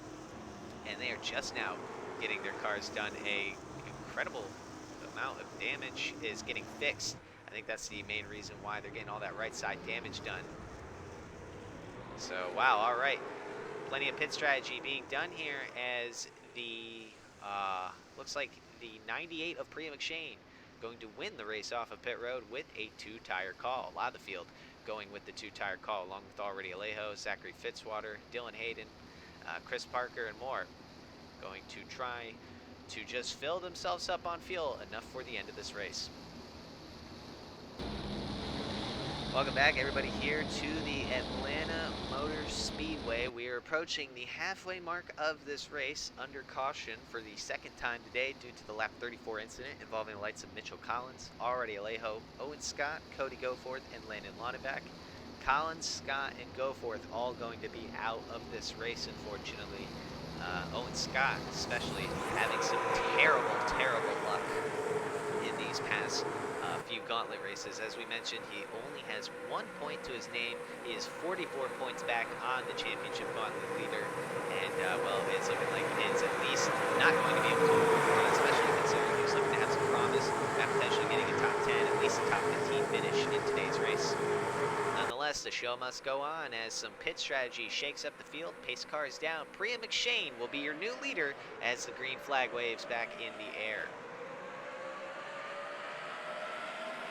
and they are just now getting their cars done. A incredible amount of damage is getting fixed. I think that's the main reason why they're getting all that right side damage done. So wow, all right, plenty of pit strategy being done here as the looks like the 98 of Priya McShane going to win the race off of pit road with a 2-tire call. A lot of the field going with the 2-tire call, along with already Alejo, Zachary Fitzwater, Dylan Hayden, Chris Parker, and more, going to try to just fill themselves up on fuel enough for the end of this race. Welcome back, everybody, here to the Atlanta Motor Speedway. We are approaching the halfway mark of this race under caution for the second time today due to the lap 34 incident involving the lights of Mitchell Collins, already Alejo, Owen Scott, Cody Goforth, and Landon Lonnebeck. Collins, Scott, and Goforth all going to be out of this race, unfortunately. Owen Scott especially having some terrible luck in these past few gauntlet races. As we mentioned, he only has 1 point to his name. He is 44 points back on the championship gauntlet leader, and well, it's looking like it's at least not going to be able to run, especially considering he's looking to have some promise at potentially getting a top 10, at least a top 15 finish in today's race. Nonetheless, the show must go on as some pit strategy shakes up the field. Pace cars down. Priya McShane will be your new leader as the green flag waves back in the air.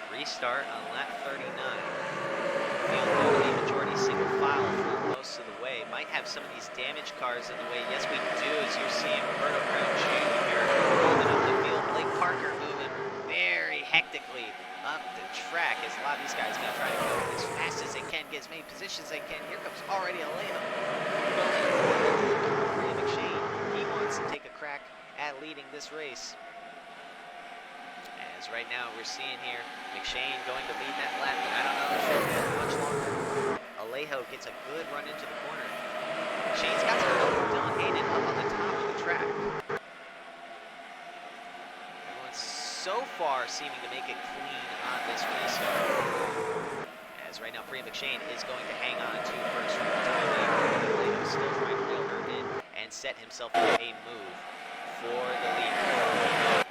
Restart on lap 39. Field going to be majority single file for most of the way. Might have some of these damaged cars in the way. Yes, we do, as you're seeing Roberto Brown Jr. holding up the field. Blake Parker moving very hectically up the track as a lot of these guys are going to try to go as fast as they can, get as many positions as they can. Here comes already Alejo. Priya McShane, he wants to take a crack at leading this race. As right now we're seeing here, McShane going to lead that lap, but I don't know if she'll get much longer. Alejo gets a good run into the corner. McShane's got some help from Dylan Hayden up on the top of the track. Everyone's so far seeming to make it clean on this restart. As right now Priya McShane is going to hang on to first from the time lead. Alejo still trying to reel her in and set himself up a move for the lead.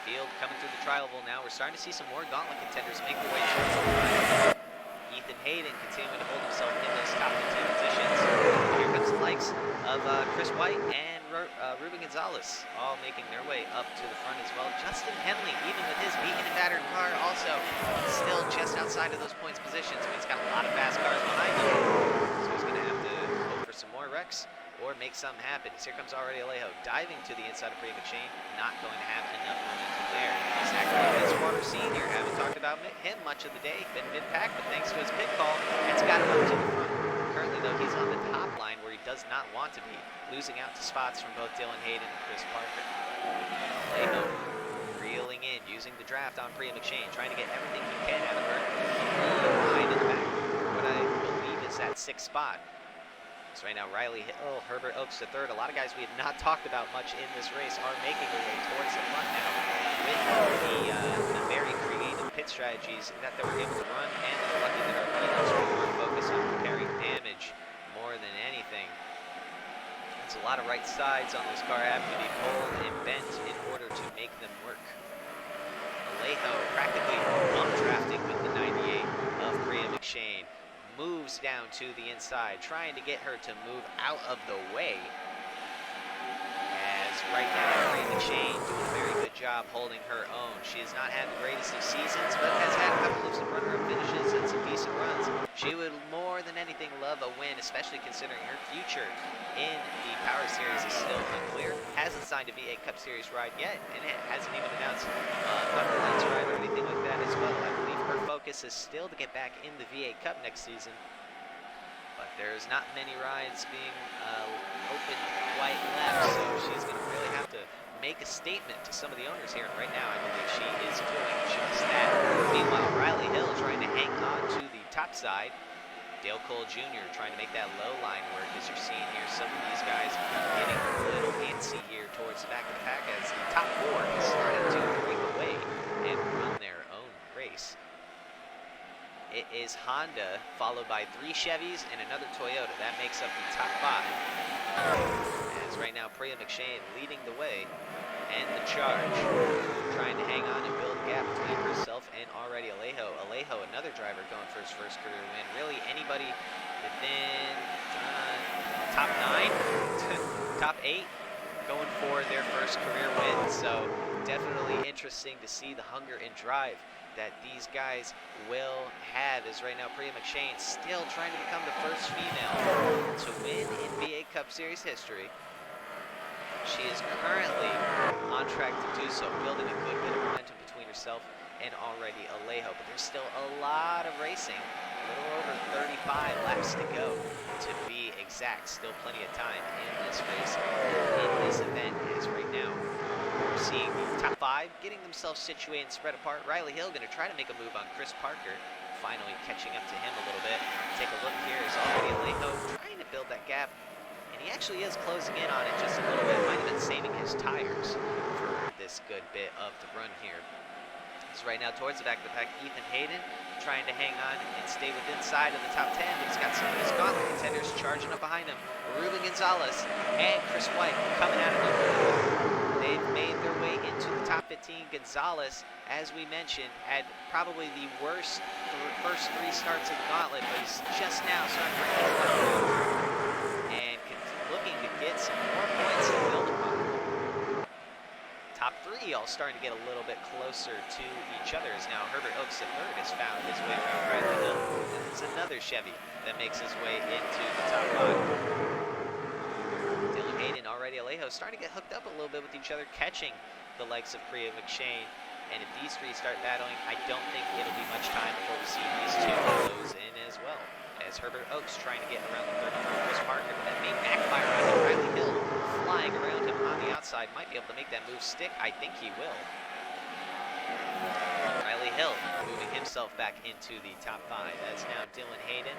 Field coming through the tri oval now. We're starting to see some more gauntlet contenders make their way towards the line. Ethan Hayden continuing to hold himself in those top 15 positions. Here comes the likes of Chris White and Ruben Gonzalez, all making their way up to the front as well. Justin Henley, even with his beaten and battered car, also still just outside of those points positions. But he's got a lot of fast cars behind him, so he's going to have to hope for some more wrecks or make something happen. Here comes already Alejo diving to the inside of Priya McShane, not going to have enough momentum there. Zachary Fitzwater Sr. haven't talked about him much of the day, been mid-pack, but thanks to his pit call, it's got him up to the front. Currently though, he's on the top line where he does not want to be, losing out to spots from both Dylan Hayden and Chris Parker. Alejo reeling in, using the draft on Priya McShane, trying to get everything he can out of her. Behind in the back, what I believe is that 6th spot. So right now, Riley Hill, Herbert Oaks III, a lot of guys we have not talked about much in this race are making their way towards the front now with the very creative pit strategies that they were able to run, and they're lucky that our pilots were more focused on repairing damage more than anything. It's a lot of right sides on this car having to be pulled and bent in order to make them work. Alejo practically drafting with the 98 of Priya McShane. Moves down to the inside, trying to get her to move out of the way. As right now, Priya McShane doing a very good job holding her own. She has not had the greatest of seasons, but has had a couple of some runner-up finishes and some decent runs. She would more than anything love a win, especially considering her future in the Power Series is still unclear. Hasn't signed a V8 Cup Series ride yet, and it hasn't even announced a Thunder Lights ride or anything like that as well. I believe her focus is still to get back in the V8 Cup next season. But there's not many rides being open quite left, so she's going to really have to make a statement to some of the owners here. And right now, I believe she is doing just that. Meanwhile, Riley Hill trying to hang on to the top side. Dale Cole Jr. trying to make that low line work. As you're seeing here, some of these guys getting a little antsy here towards the back of the pack as the top four is starting to break away and run their own race. It is Honda, followed by 3 Chevys and another Toyota. That makes up the top 5. As right now, Priya McShane leading the way, and the charge, trying to hang on and build a gap between herself and already Alejo. Alejo, another driver going for his first career win. Really, anybody within top 9, top 8, going for their first career win. So definitely interesting to see the hunger and drive that these guys will have. As right now, Priya McShane still trying to become the first female to win in V8 Cup Series history. She is currently on track to do so, building a good bit of momentum between herself and already Alejo. But there's still a lot of racing, a little over 35 laps to go to be exact. Still plenty of time in this race, in this event, as right now we're seeing the top 5 getting themselves situated and spread apart. Riley Hill going to try to make a move on Chris Parker, finally catching up to him a little bit. Take a look here, is already Alejo trying to build that gap. And he actually is closing in on it just a little bit. Might have been saving his tires for this good bit of the run here. So right now towards the back of the pack, Ethan Hayden trying to hang on and stay within side of the top 10. But he's got some of his gauntlet contenders charging up behind him. Ruben Gonzalez and Chris White coming out of the They've made their way into the top 15. Gonzalez, as we mentioned, had probably the worst first 3 starts of the gauntlet, but he's just now starting to get and looking to get some more points to build upon. Top 3 all starting to get a little bit closer to each other, as now Herbert Oaks at 3rd has found his way around Riley Hill. There's another Chevy that makes his way into the top 5. Hayden, already Alejo, starting to get hooked up a little bit with each other, catching the likes of Priya McShane. And if these 3 start battling, I don't think it'll be much time before we see these 2 close in as well. As Herbert Oaks trying to get around the 3rd from Chris Parker, but that may backfire on him. Riley Hill flying around him on the outside, might be able to make that move stick. I think he will. Riley Hill moving himself back into the top 5. That's now Dylan Hayden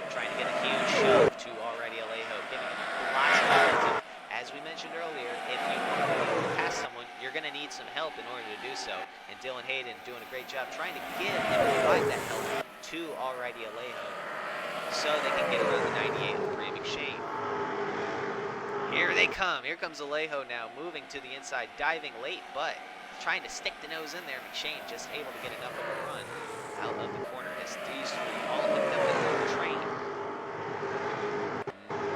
trying to get a huge shove to already Alejo, giving him lots of momentum. As we mentioned earlier, if you want to be able to pass someone, you're going to need some help in order to do so. And Dylan Hayden doing a great job trying to give and provide that help to already Alejo so they can get around the 98 with Priya McShane. Here they come. Here comes Alejo now, moving to the inside, diving late, but trying to stick the nose in there. McShane just able to get enough of a run out of the corner as these 3 all hooked up in the train.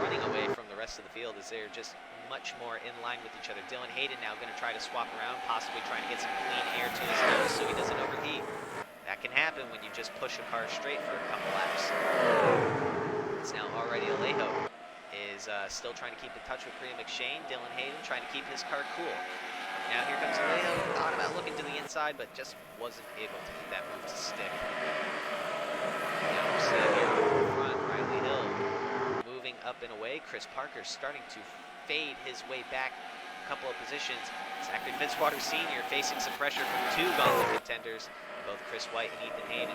Running away from the rest of the field as they're just much more in line with each other. Dylan Hayden now going to try to swap around, possibly trying to get some clean air to his nose so he doesn't overheat. That can happen when you just push a car straight for a couple laps. It's now already Alejo is still trying to keep in touch with Priya McShane. Dylan Hayden trying to keep his car cool. Now here comes Alejo, thought about looking to the inside, but just wasn't able to get that move to stick. Now we're seeing here in the front, Riley Hill moving up and away. Chris Parker starting to fade his way back a couple of positions. Zachary Fitzwater Sr. facing some pressure from 2 gauntlet contenders, both Chris White and Ethan Hayden.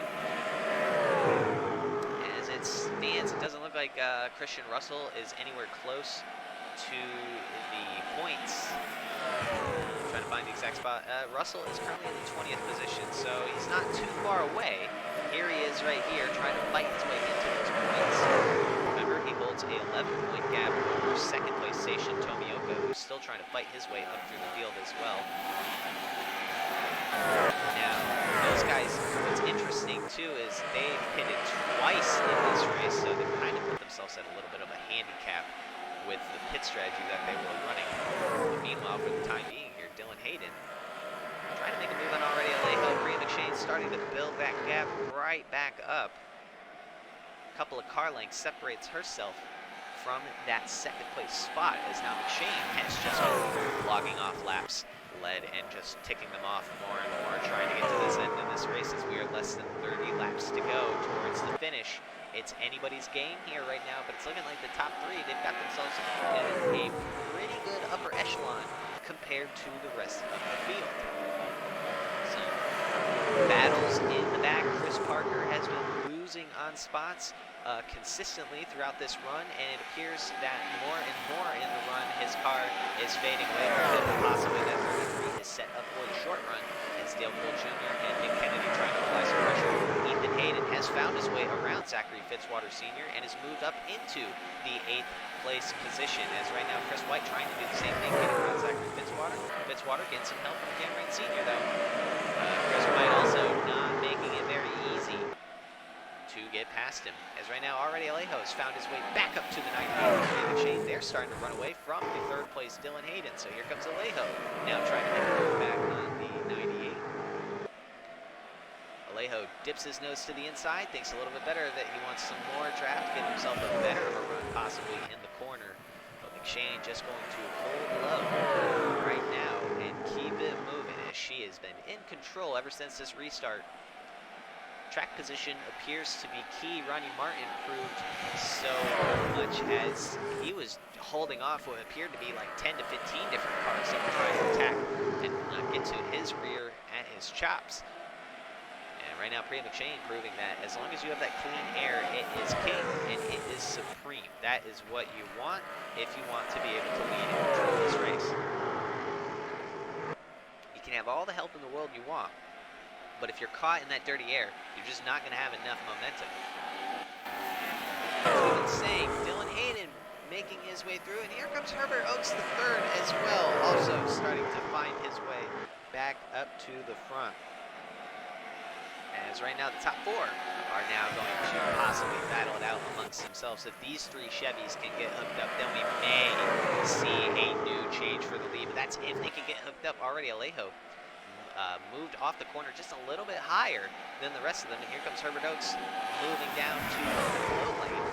As it stands, it doesn't look like Christian Russell is anywhere close to the points. Trying to find the exact spot. Russell is currently in the 20th position, so he's not too far away. Here he is right here, trying to fight his way into those points. Remember, he holds a 11-point gap over second place station Tomioka, who's still trying to fight his way up through the field as well. Now, those guys, what's interesting too is they've pitted twice in this race, so they've kind of put themselves at a little bit of a handicap with the pit strategy that they were running. But meanwhile, for the time being here, Dylan Hayden starting to build that gap right back up. A couple of car lengths separates herself from that second place spot, as now McShane has just been logging off laps, led and just ticking them off more and more, trying to get to this end of this race as we are less than 30 laps to go towards the finish. It's anybody's game here right now, but it's looking like the top three, they've got themselves in a pretty good upper echelon compared to the rest of the field. Some battles in the back. Chris Parker has been losing on spots consistently throughout this run, and it appears that more and more in the run his car is fading away from it. Possibly that 33 is set up for the short run as Dale Cole Jr. and Nick Kennedy trying to apply some pressure. Ethan Hayden has found his way around Zachary Fitzwater Sr. and has moved up into the 8th place position, as right now Chris White trying to do the same thing, getting around Zachary Fitzwater. Fitzwater getting some help from Cameron Sr. though. Chris White also not making it very easy to get past him, as right now already Alejo has found his way back up to the 98th chain. They're starting to run away from the 3rd place Dylan Hayden, so here comes Alejo now trying to make a move back on the 98. Alejo dips his nose to the inside, thinks a little bit better that he wants some more draft, get himself a better of a run possibly in the corner. But McShane just going to hold low right now and keep it moving, as she has been in control ever since this restart. Track position appears to be key. Ronnie Martin proved so much as he was holding off what appeared to be like 10 to 15 different cars that were trying to attack and get to his rear at his chops. And right now, Priya McShane proving that as long as you have that clean air, it is king and it is supreme. That is what you want if you want to be able to lead and control this race. You can have all the help in the world you want, but if you're caught in that dirty air, you're just not going to have enough momentum. As we've been saying, Dylan Hayden making his way through, and here comes Herbert Oakes III as well, also starting to find his way back up to the front. As right now the top 4 are now going to possibly battle it out amongst themselves. If these 3 Chevys can get hooked up, then we may see a new change for the lead, but that's if they can get hooked up. Already Alejo moved off the corner just a little bit higher than the rest of them, and here comes Herbert Oakes moving down to the low lane.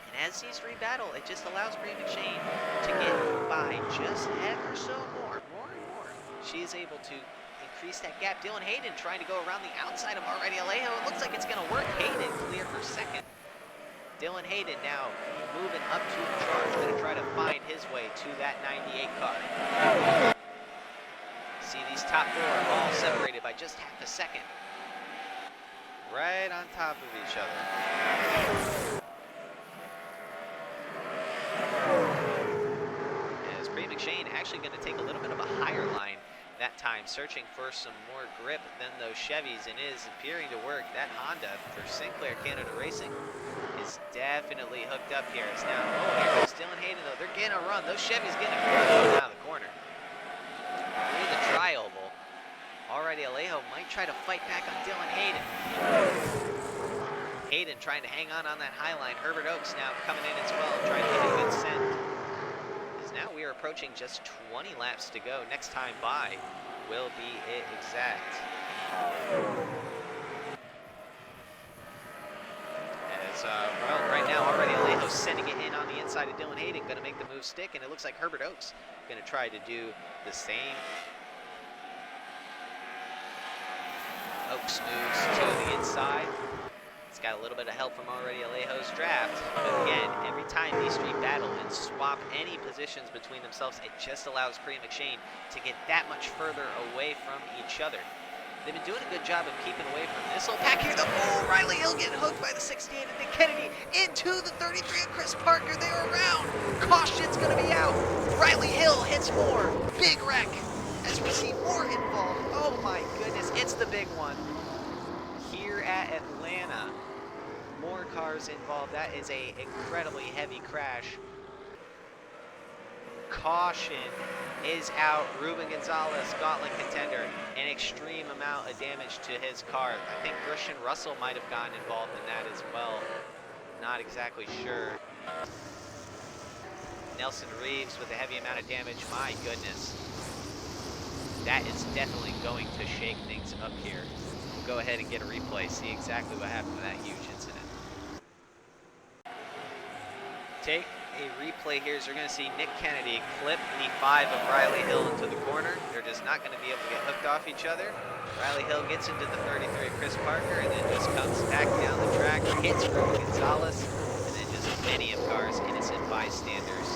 And as these 3 battle, it just allows Brie McShane to get by just ever so more and more. She is able to increase that gap. Dylan Hayden trying to go around the outside of already Alejo. It looks like it's going to work. Hayden clear for second. Dylan Hayden now moving up to the charge, going to try to find his way to that 98 car. See these top 4 all separated by just half a second. Right on top of each other. As Brie McShane actually going to take a little bit of a higher line that time, searching for some more grip than those Chevys, and is appearing to work. That Honda for Sinclair Canada Racing is definitely hooked up here. It's now, here goes Dylan Hayden though. They're getting a run. Those Chevys getting a run out of the corner. Through the tri-oval. Already Alejo might try to fight back on Dylan Hayden. Hayden trying to hang on that high line. Herbert Oakes now coming in as well, trying to get a good scent. As now we are approaching just 20 laps to go. Next time by will be it exact. As, well, right now already Alejo's sending it in on the inside of Dylan Hayden, going to make the move stick, and it looks like Herbert Oakes going to try to do the same. Oakes moves to the inside. He's got a little bit of help from already Alejo's draft, but again, every time these 3 battle and swap any positions between themselves, it just allows Priya McShane to get that much further away from each other. They've been doing a good job of keeping away from this little pack here. Riley Hill getting hooked by the 68 and Nick Kennedy into the 33 and Chris Parker. They are around. Caution's going to be out. Riley Hill hits more. Big wreck as we see more involved. Oh my goodness, it's the big one here at Atlanta. More cars involved. That is a incredibly heavy crash. Caution is out. Ruben Gonzalez, Gauntlet contender, an extreme amount of damage to his car. I think Christian Russell might have gotten involved in that as well. Not exactly sure. Nelson Reeves with a heavy amount of damage. My goodness. That is definitely going to shake things up here. go ahead and get a replay, see exactly what happened to that huge incident. Take a replay here, so you're going to see Nick Kennedy clip the 5 of Riley Hill into the corner. They're just not going to be able to get hooked off each other. Riley Hill gets into the 33 of Chris Parker and then just comes back down the track, hits Ruben Gonzalez, and then just many of cars, innocent bystanders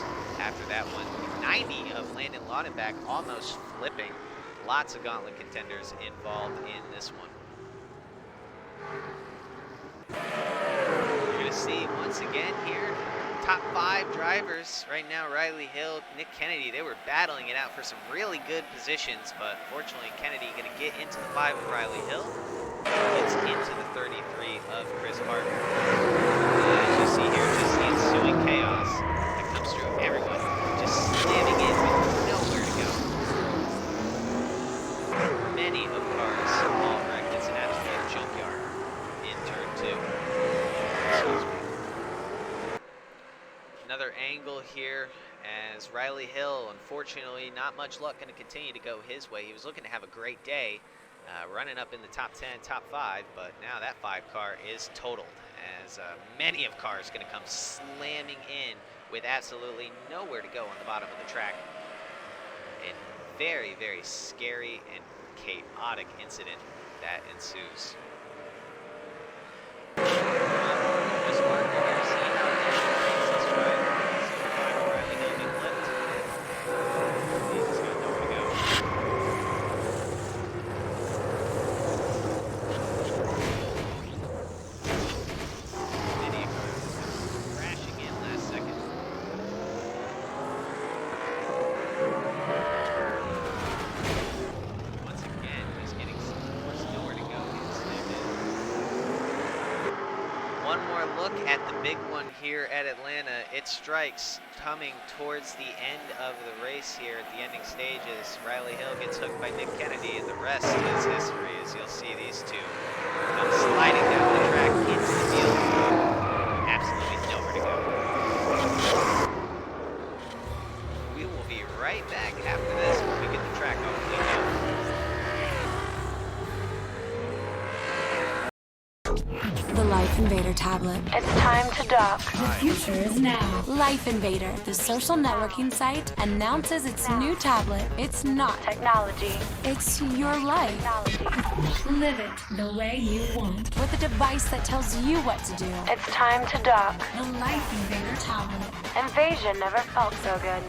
after that one. 90 of Landon Laudenbach almost flipping. Lots of gauntlet contenders involved in this one. You're going to see once again here, top 5 drivers right now. Riley Hill, Nick Kennedy, they were battling it out for some really good positions, but fortunately Kennedy going to get into the 5 of Riley Hill, gets into the 33 of Chris Parker. As you see here, just the ensuing chaos that comes through everyone, just slamming in with nowhere to go. Many of cars all wrecked. It's an absolute junkyard in turn 2. Excuse me. Another angle here as Riley Hill, unfortunately, not much luck going to continue to go his way. He was looking to have a great day, running up in the top 10, top 5, but now that 5 car is totaled as many of cars going to come slamming in with absolutely nowhere to go on the bottom of the track. A very, very scary and chaotic incident that ensues. Here at Atlanta, it strikes coming towards the end of the race here at the ending stages. Riley Hill gets hooked by Nick Kennedy, and the rest is history, as you'll see these two come sliding down the track into the field. Absolutely nowhere to go. We will be right back after this when we get the track hopefully down. The Life Invader tablet. It's time to dock. The future is now. Life Invader, the social networking site, announces its new tablet. It's not technology. It's your life. Technology. Live it the way you want. With a device that tells you what to do. It's time to dock. The Life Invader tablet. Invasion never felt so good.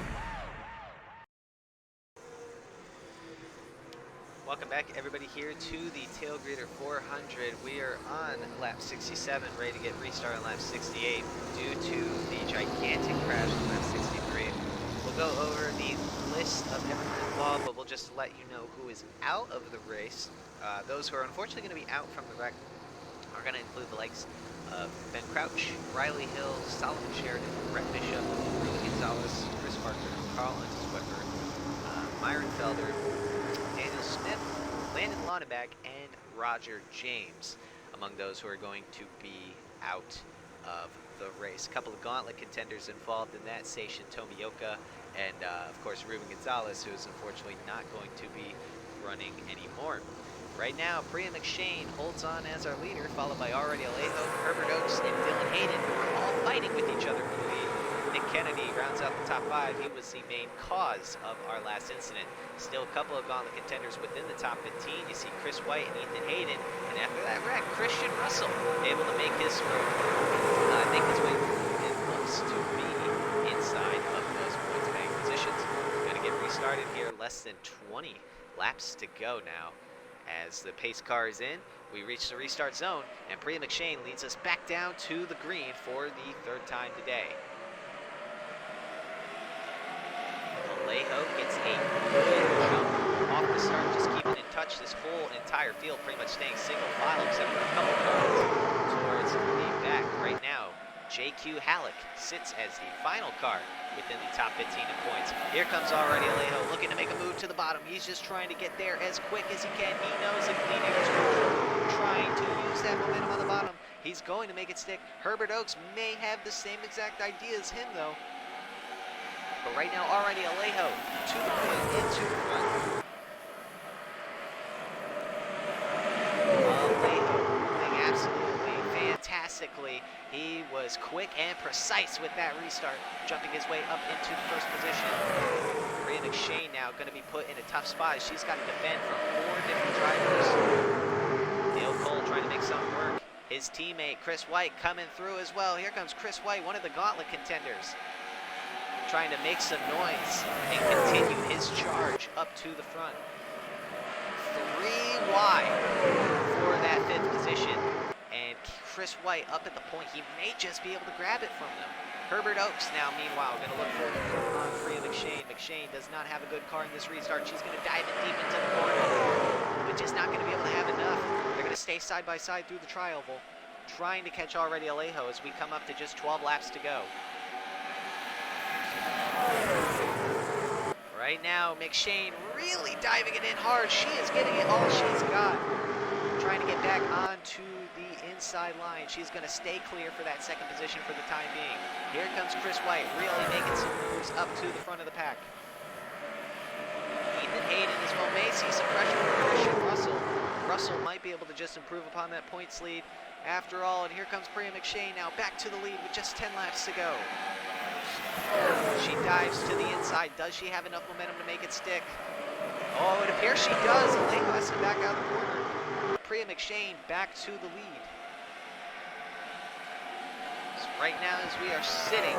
Welcome back, everybody, here to the TailGreeter 400. We are on lap 67, ready to get restarted on lap 68 due to the gigantic crash on lap 63. We'll go over the list of everyone involved, but we'll just let you know who is out of the race. Those who are unfortunately going to be out from the wreck are going to include the likes of Ben Crouch, Riley Hill, Solomon Sheridan, Brett Bishop, Ruben Gonzalez, Chris Parker, Carl Swiffer, Myron Felder, Daniel Smith, Landon Laudenbach, and Roger James among those who are going to be out of the race. A couple of gauntlet contenders involved in that, Seishin Tomioka and of course Ruben Gonzalez, who is unfortunately not going to be running anymore. Right now, Priya McShane holds on as our leader, followed by Already Alejo, Herbert Oaks, and Dylan Hayden, who are all fighting with each other for the lead. Nick Kennedy rounds out the top 5. He was the main cause of our last incident. Still a couple of gauntlet contenders within the top 15. You see Chris White and Ethan Hayden. And after that wreck, Christian Russell able to make his make his way through. It looks to be inside of those points-paying positions. Going to get restarted here. Less than 20 laps to go now. As the pace car is in, we reach the restart zone, and Priya McShane leads us back down to the green for the 3rd time today. Alejo gets a good jump off the start, just keeping in touch this whole entire field, pretty much staying single file except for a couple cars towards the back. Right now, JQ Halleck sits as the final car within the top 15 in points. Here comes already Alejo looking to make a move to the bottom. He's just trying to get there as quick as he can. He knows if clean air is trying to use that momentum on the bottom. He's going to make it stick. Herbert Oaks may have the same exact idea as him, though. But right now, already Alejo 2 points into the front. quickly. He was quick and precise with that restart, jumping his way up into the first position. Maria McShane now going to be put in a tough spot. She's got to defend from 4 different drivers. Dale Cole trying to make something work. His teammate Chris White coming through as well. Here comes Chris White, one of the Gauntlet contenders, trying to make some noise and continue his charge up to the front. 3 wide for that 5th position, and Chris White up at the point. He may just be able to grab it from them. Herbert Oaks now, meanwhile, going to look for Freya McShane. McShane does not have a good car in this restart. She's going to dive it deep into the corner, but just not going to be able to have enough. They're going to stay side by side through the tri-oval, trying to catch already Alejo as we come up to just 12 laps to go. Right now, McShane really diving it in hard. She is getting it all she's got. Trying to get back onto the inside line. She's going to stay clear for that 2nd position for the time being. Here comes Chris White, really making some moves up to the front of the pack. Ethan Hayden as well may see some pressure from Christian Russell. Russell might be able to just improve upon that points lead after all. And here comes Priya McShane now back to the lead with just 10 laps to go. She dives to the inside. Does she have enough momentum to make it stick? Oh, it appears she does. Alejo has to back out the corner. Priya McShane back to the lead. So right now, as we are sitting,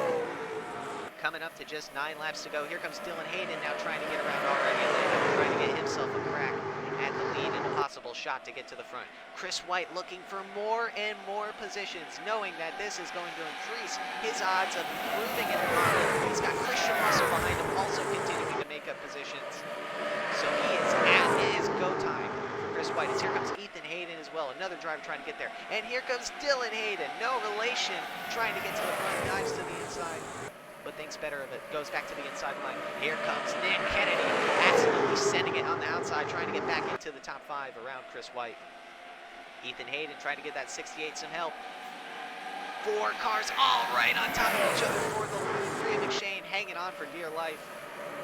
coming up to just 9 laps to go, here comes Dylan Hayden now trying to get around already. Alejo trying to get himself a crack at the lead and a possible shot to get to the front. Chris White looking for more and more positions, knowing that this is going to increase his odds of improving in the Gauntlet. He's got Christian Russell behind him, also continuing to make up positions. So he is at his go time for Chris White. As here comes Ethan Hayden as well, another driver trying to get there. And here comes Dylan Hayden, no relation, trying to get to the front, dives to the inside, but thinks better of it, goes back to the inside line. Here comes Nick Kennedy, absolutely sending it on the outside, trying to get back into the top 5 around Chris White. Ethan Hayden trying to get that 68 some help. 4 cars all right on top of each other for the lead. Freya McShane hanging on for dear life,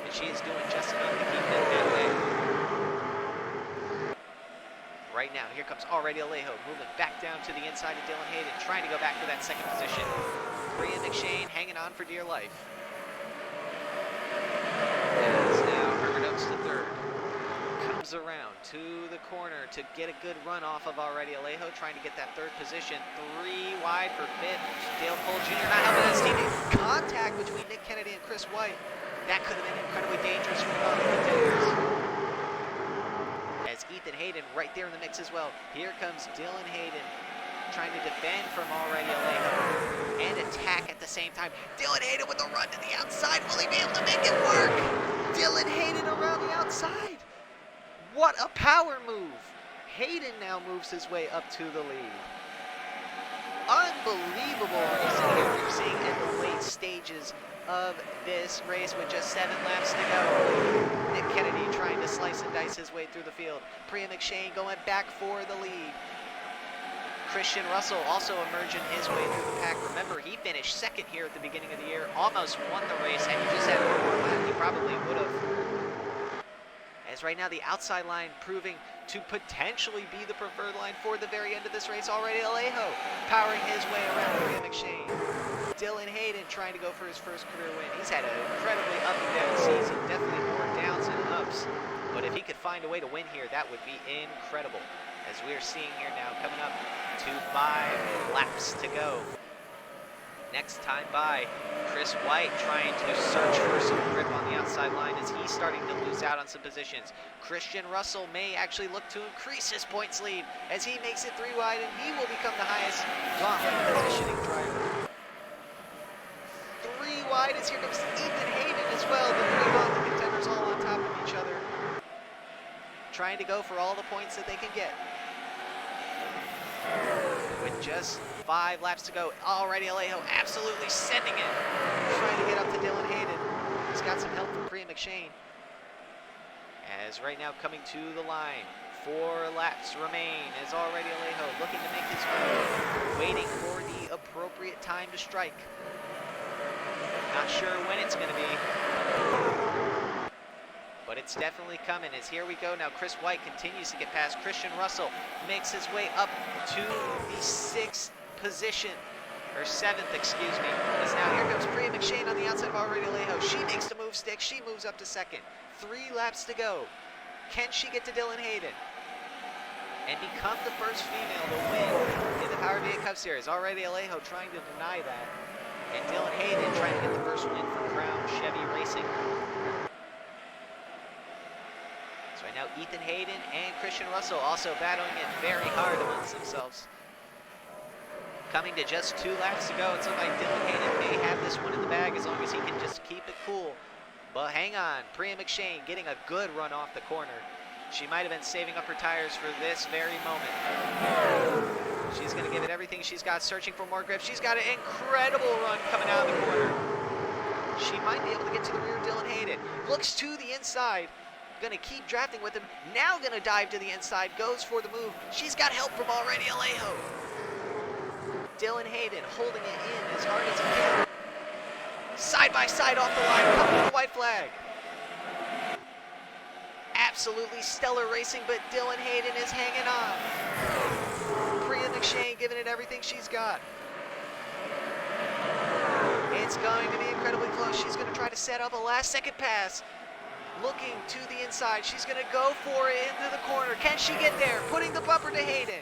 and she is doing just enough to keep them that way. Right now, here comes already Alejo, moving back down to the inside of Dylan Hayden, trying to go back for that 2nd position. Priya McShane hanging on for dear life. As now Herbert Oaks the 3rd comes around to the corner to get a good run off of already Alejo, trying to get that 3rd position. 3 wide for 5th. Dale Cole Jr. not helping his teammate. Contact between Nick Kennedy and Chris White. That could have been incredibly dangerous for the contenders. As Ethan Hayden right there in the mix as well. Here comes Dylan Hayden, trying to defend from already Alejo and attack at the same time. Dylan Hayden with a run to the outside. Will he be able to make it work? Dylan Hayden around the outside. What a power move. Hayden now moves his way up to the lead. Unbelievable racing here we're seeing in the late stages of this race with just 7 laps to go. Nick Kennedy trying to slice and dice his way through the field. Priya McShane going back for the lead. Christian Russell also emerging his way through the pack. Remember, he finished 2nd here at the beginning of the year, almost won the race, and he just had one more lap. He probably would have. As right now, the outside line proving to potentially be the preferred line for the very end of this race. Already Alejo powering his way around Priya McShane. Dylan Hayden trying to go for his first career win. He's had an incredibly up and down season, definitely more downs than ups. But if he could find a way to win here, that would be incredible. As we are seeing here now, coming up to 5 laps to go. Next time by, Chris White trying to search for some grip on the outside line as he's starting to lose out on some positions. Christian Russell may actually look to increase his points lead as he makes it 3 wide, and he will become the highest Gauntlet positioning driver. 3 wide as here comes Ethan Hayden as well. The 3 Gauntlet contenders all on top of each other, trying to go for all the points that they can get. With just 5 laps to go, already Alejo absolutely sending it, trying to get up to Dylan Hayden. He's got some help from Priya McShane. As right now coming to the line, 4 laps remain as already Alejo looking to make his move, waiting for the appropriate time to strike. Not sure when it's going to be, but it's definitely coming. As here we go now, Chris White continues to get past Christian Russell, makes his way up to the 6th position, or 7th, excuse me, as now here comes Priya McShane on the outside of already Alejo. She makes the move stick. She moves up to 2nd. 3 laps to go. Can she get to Dylan Hayden and become the first female to win in the Power V8 Cup Series? Already Alejo trying to deny that, and Dylan Hayden trying to get the first win for Crown Chevy Racing. So right now Ethan Hayden and Christian Russell also battling it very hard amongst themselves. Coming to just 2 laps to go, it's looking like Dylan Hayden may have this one in the bag as long as he can just keep it cool. But hang on, Priya McShane getting a good run off the corner. She might have been saving up her tires for this very moment. She's going to give it everything she's got, searching for more grip. She's got an incredible run coming out of the corner. She might be able to get to the rear of Dylan Hayden. Looks to the inside. Going to keep drafting with him. Now going to dive to the inside. Goes for the move. She's got help from already Alejo. Dylan Hayden holding it in as hard as he can. Side by side off the line. Coming to the white flag. Absolutely stellar racing, but Dylan Hayden is hanging on. Priya McShane giving it everything she's got. It's going to be incredibly close. She's going to try to set up a last-second pass. Looking to the inside. She's going to go for it into the corner. Can she get there? Putting the bumper to Hayden.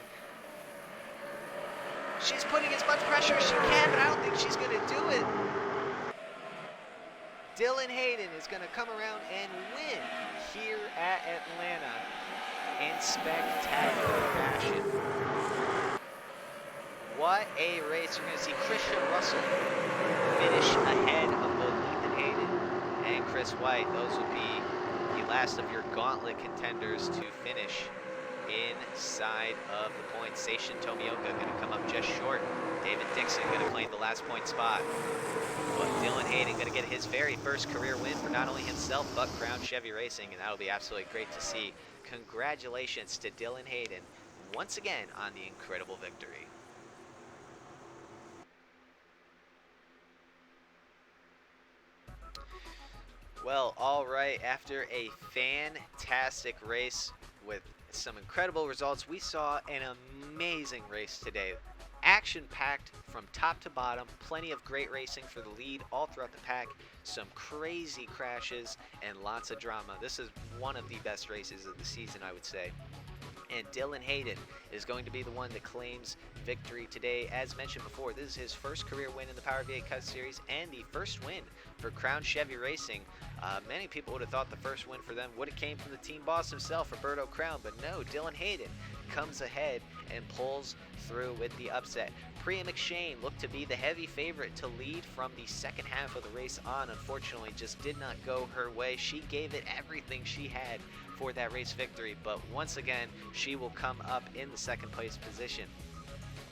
She's putting as much pressure as she can, but I don't think she's going to do it. Dylan Hayden is going to come around and win here at Atlanta in spectacular fashion. What a race. You're going to see Christian Russell finish ahead of both Ethan Hayden and Chris White. Those would be the last of your gauntlet contenders to finish inside of the points. Seishin Tomioka going to come up just short. David Dixon going to claim the last point spot. But Dylan Hayden going to get his very first career win for not only himself, but Crown Chevy Racing, and that'll be absolutely great to see. Congratulations to Dylan Hayden once again on the incredible victory. Well, all right, after a fantastic race with some incredible results, we saw an amazing race today. Action-packed from top to bottom, plenty of great racing for the lead all throughout the pack, some crazy crashes, and lots of drama. This is one of the best races of the season, I would say. And Dylan Hayden is going to be the one that claims victory today. As mentioned before, this is his first career win in the Power V8 Cup Series and the first win for Crown Chevy Racing. Many people would have thought the first win for them would have came from the team boss himself, Roberto Crown, but no, Dylan Hayden comes ahead and pulls through with the upset. Priya McShane looked to be the heavy favorite to lead from the second half of the race on. Unfortunately, just did not go her way. She gave it everything she had for that race victory, but once again, she will come up in the second place position.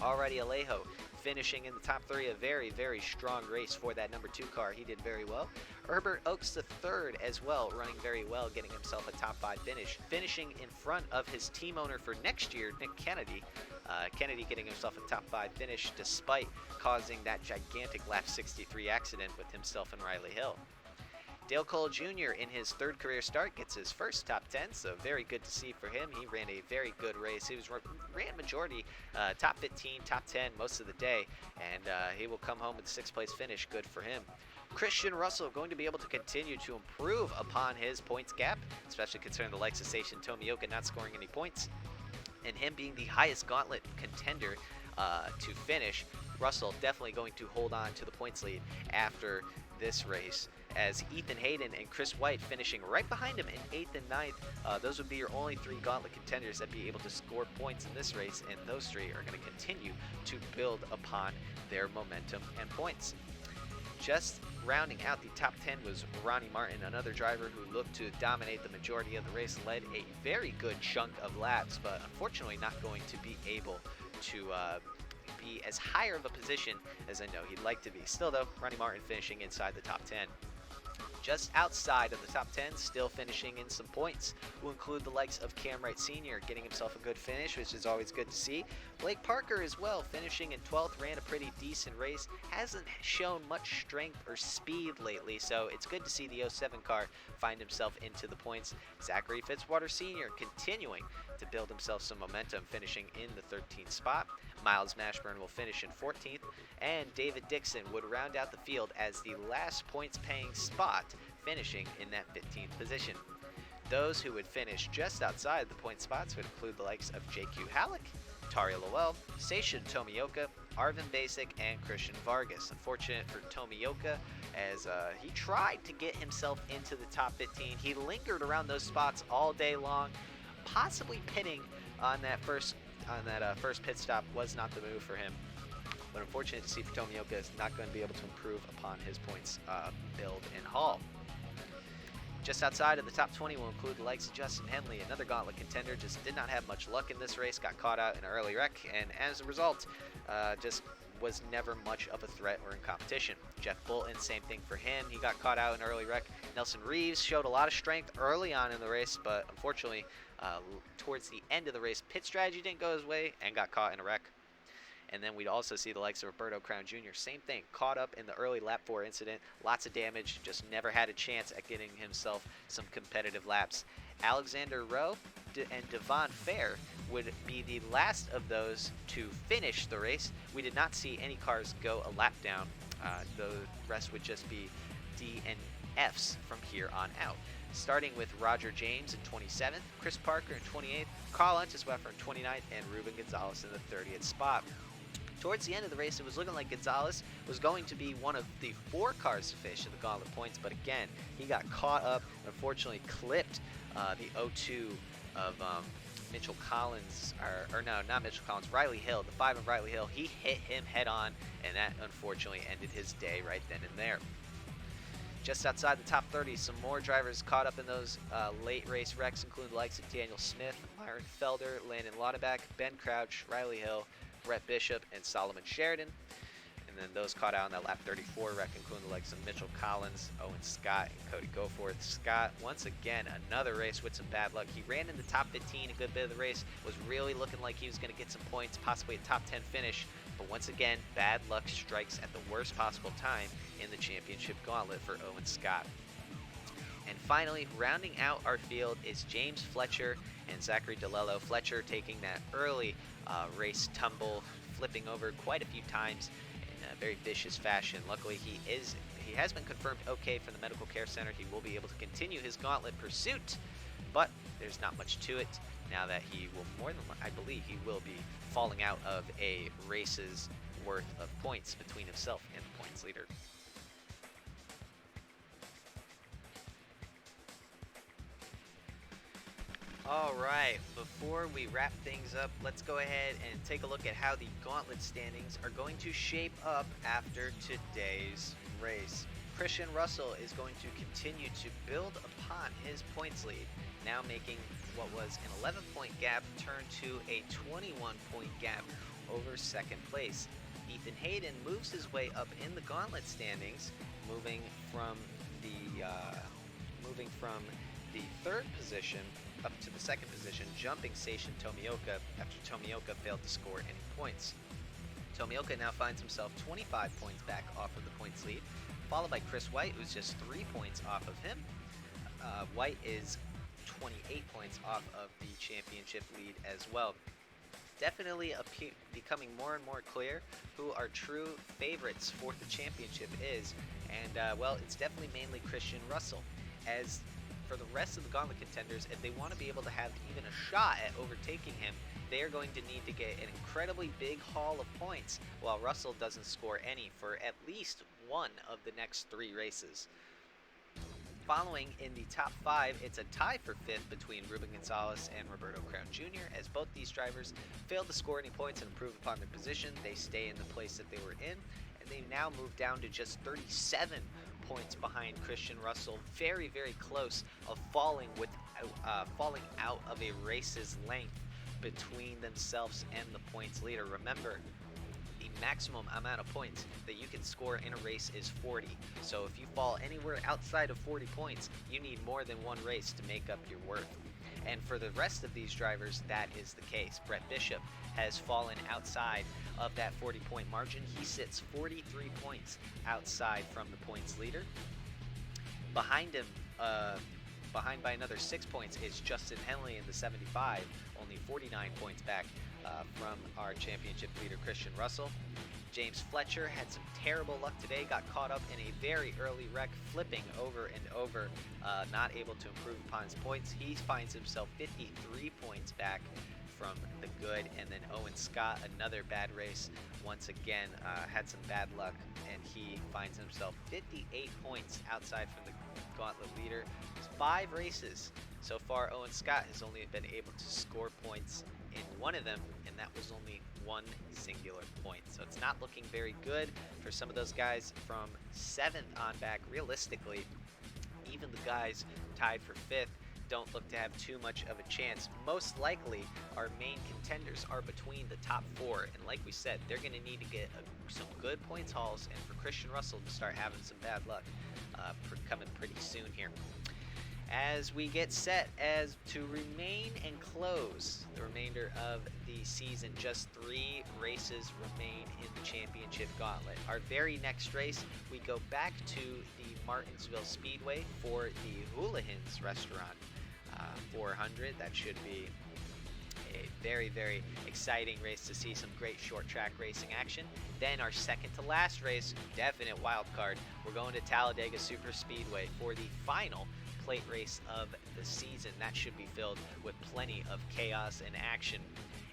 Already Alejo finishing in the top 3, a very, very strong race for that number 2 car. He did very well. Herbert Oakes the third as well, running very well, getting himself a top 5 finish, finishing in front of his team owner for next year, Nick Kennedy. Kennedy getting himself a top 5 finish despite causing that gigantic lap 63 accident with himself and Riley Hill. Dale Cole Jr. in his third career start gets his first top 10, so very good to see for him. He ran a very good race. He ran majority top 15, top 10 most of the day, and he will come home with a 6th place finish. Good for him. Christian Russell going to be able to continue to improve upon his points gap, especially considering the likes of Seishin Tomioka not scoring any points, and him being the highest gauntlet contender to finish. Russell definitely going to hold on to the points lead after this race, as Ethan Hayden and Chris White finishing right behind him in 8th and 9th. Those would be your only 3 gauntlet contenders that be able to score points in this race, and those 3 are going to continue to build upon their momentum and points. Just rounding out the top 10 was Ronnie Martin, another driver who looked to dominate the majority of the race, led a very good chunk of laps, but unfortunately not going to be able to be as higher of a position as I know he'd like to be. Still though, Ronnie Martin finishing inside the top 10. Just outside of the top 10, still finishing in some points, will include the likes of Cam Wright Sr. getting himself a good finish, which is always good to see. Blake Parker as well, finishing in 12th, ran a pretty decent race. Hasn't shown much strength or speed lately, so it's good to see the 07 car find himself into the points. Zachary Fitzwater Sr. continuing to build himself some momentum, finishing in the 13th spot. Miles Mashburn will finish in 14th, and David Dixon would round out the field as the last points-paying spot, finishing in that 15th position. Those who would finish just outside the point spots would include the likes of JQ Halleck, Taria Lowell, Seishin Tomioka, Arvin Basic, and Christian Vargas. Unfortunate for Tomioka, as he tried to get himself into the top 15. He lingered around those spots all day long, possibly pitting on that first pit stop was not the move for him. But unfortunate to see for Tomioka is not going to be able to improve upon his points build and haul. Just outside of the top 20 will include the likes of Justin Henley, another Gauntlet contender. Just did not have much luck in this race, got caught out in an early wreck, and as a result, just was never much of a threat or in competition. Jeff Bolton, same thing for him. He got caught out in an early wreck. Nelson Reeves showed a lot of strength early on in the race, but unfortunately, towards the end of the race, pit strategy didn't go his way and got caught in a wreck. And then we'd also see the likes of Roberto Crown Jr., same thing, caught up in the early lap 4 incident, lots of damage, just never had a chance at getting himself some competitive laps. Alexander Rowe and Devon Fair would be the last of those to finish the race. We did not see any cars go a lap down. The rest would just be D and Fs from here on out. Starting with Roger James in 27th, Chris Parker in 28th, Carl Untersweffer in 29th, and Ruben Gonzalez in the 30th spot. Towards the end of the race, it was looking like Gonzalez was going to be one of the 4 cars to finish in the Gauntlet points, but again, he got caught up, unfortunately clipped the 0-2 of Mitchell Collins, or no, not Mitchell Collins, Riley Hill, the 5 of Riley Hill. He hit him head on, and that unfortunately ended his day right then and there. Just outside the top 30, some more drivers caught up in those late race wrecks, including the likes of Daniel Smith, Myron Felder, Landon Lauterbach, Ben Crouch, Riley Hill, Brett Bishop, and Solomon Sheridan. And then those caught out in that lap 34 wreck, including the likes of Mitchell Collins, Owen Scott, and Cody Goforth. Scott, once again, another race with some bad luck. He ran in the top 15 a good bit of the race, was really looking like he was going to get some points, possibly a top 10 finish. But once again, bad luck strikes at the worst possible time in the championship gauntlet for Owen Scott. And finally, rounding out our field is James Fletcher and Zachary DeLello. Fletcher taking that early race tumble, flipping over quite a few times in a very vicious fashion. Luckily, he has been confirmed okay from the medical care center. He will be able to continue his gauntlet pursuit, but there's not much to it now that he will I believe he will be falling out of a race's worth of points between himself and the points leader. Alright, before we wrap things up, let's go ahead and take a look at how the gauntlet standings are going to shape up after today's race. Christian Russell is going to continue to build upon his points lead, now making what was an 11-point gap turn to a 21-point gap over second place. Ethan Hayden moves his way up in the gauntlet standings, moving from the third position up to the second position, jumping Seishin Tomioka after Tomioka failed to score any points. Tomioka now finds himself 25 points back off of the points lead, followed by Chris White, who's just 3 points off of him. White is 28 points off of the championship lead as well. Definitely becoming more and more clear who our true favorites for the championship is, and well, it's definitely mainly Christian Russell. As for the rest of the gauntlet contenders, if they want to be able to have even a shot at overtaking him, they are going to need to get an incredibly big haul of points, while Russell doesn't score any for at least one of the next 3 races. Following in the top 5, it's a tie for 5th between Ruben Gonzalez and Roberto Crown Jr. As both these drivers failed to score any points and improve upon their position, they stay in the place that they were in, and they now move down to just 37 points behind Christian Russell, very, very close of falling out of a race's length between themselves and the points leader. Remember, the maximum amount of points that you can score in a race is 40. So if you fall anywhere outside of 40 points, you need more than one race to make up your worth. And for the rest of these drivers, that is the case. Brett Bishop has fallen outside of that 40-point margin. He sits 43 points outside from the points leader. Behind him Behind by another 6 points is Justin Henley in the 75, only 49 points back from our championship leader Christian Russell. James Fletcher had some terrible luck today, got caught up in a very early wreck, flipping over and over, not able to improve upon his points. He finds himself 53 points back from the good. And then Owen Scott, another bad race, once again had some bad luck, and he finds himself 58 points outside from the Gauntlet leader. It's 5 races so far. Owen Scott has only been able to score points in one of them, and that was only 1 singular point. So it's not looking very good for some of those guys from 7th on back. Realistically, even the guys tied for 5th don't look to have too much of a chance. Most likely, our main contenders are between the top 4, and like we said, they're going to need to get some good points hauls, and for Christian Russell to start having some bad luck coming pretty soon here. As we get set as to remain and close the remainder of the season, just 3 races remain in the Championship Gauntlet. Our very next race, we go back to the Martinsville Speedway for the Houlihan's Restaurant 400. That should be a very, very exciting race to see some great short track racing action. Then our second to last race, definite wild card, we're going to Talladega Super Speedway for the final plate race of the season. That should be filled with plenty of chaos and action.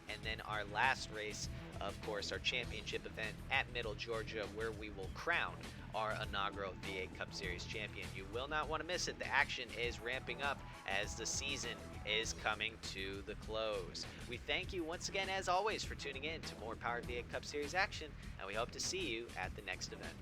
And then our last race, of course, our championship event at Middle Georgia, where we will crown our inaugural V8 Cup Series champion. You will not want to miss it. The action is ramping up as the season is coming to the close. We thank you once again, as always, for tuning in to more Powered V8 Cup Series action, and we hope to see you at the next event.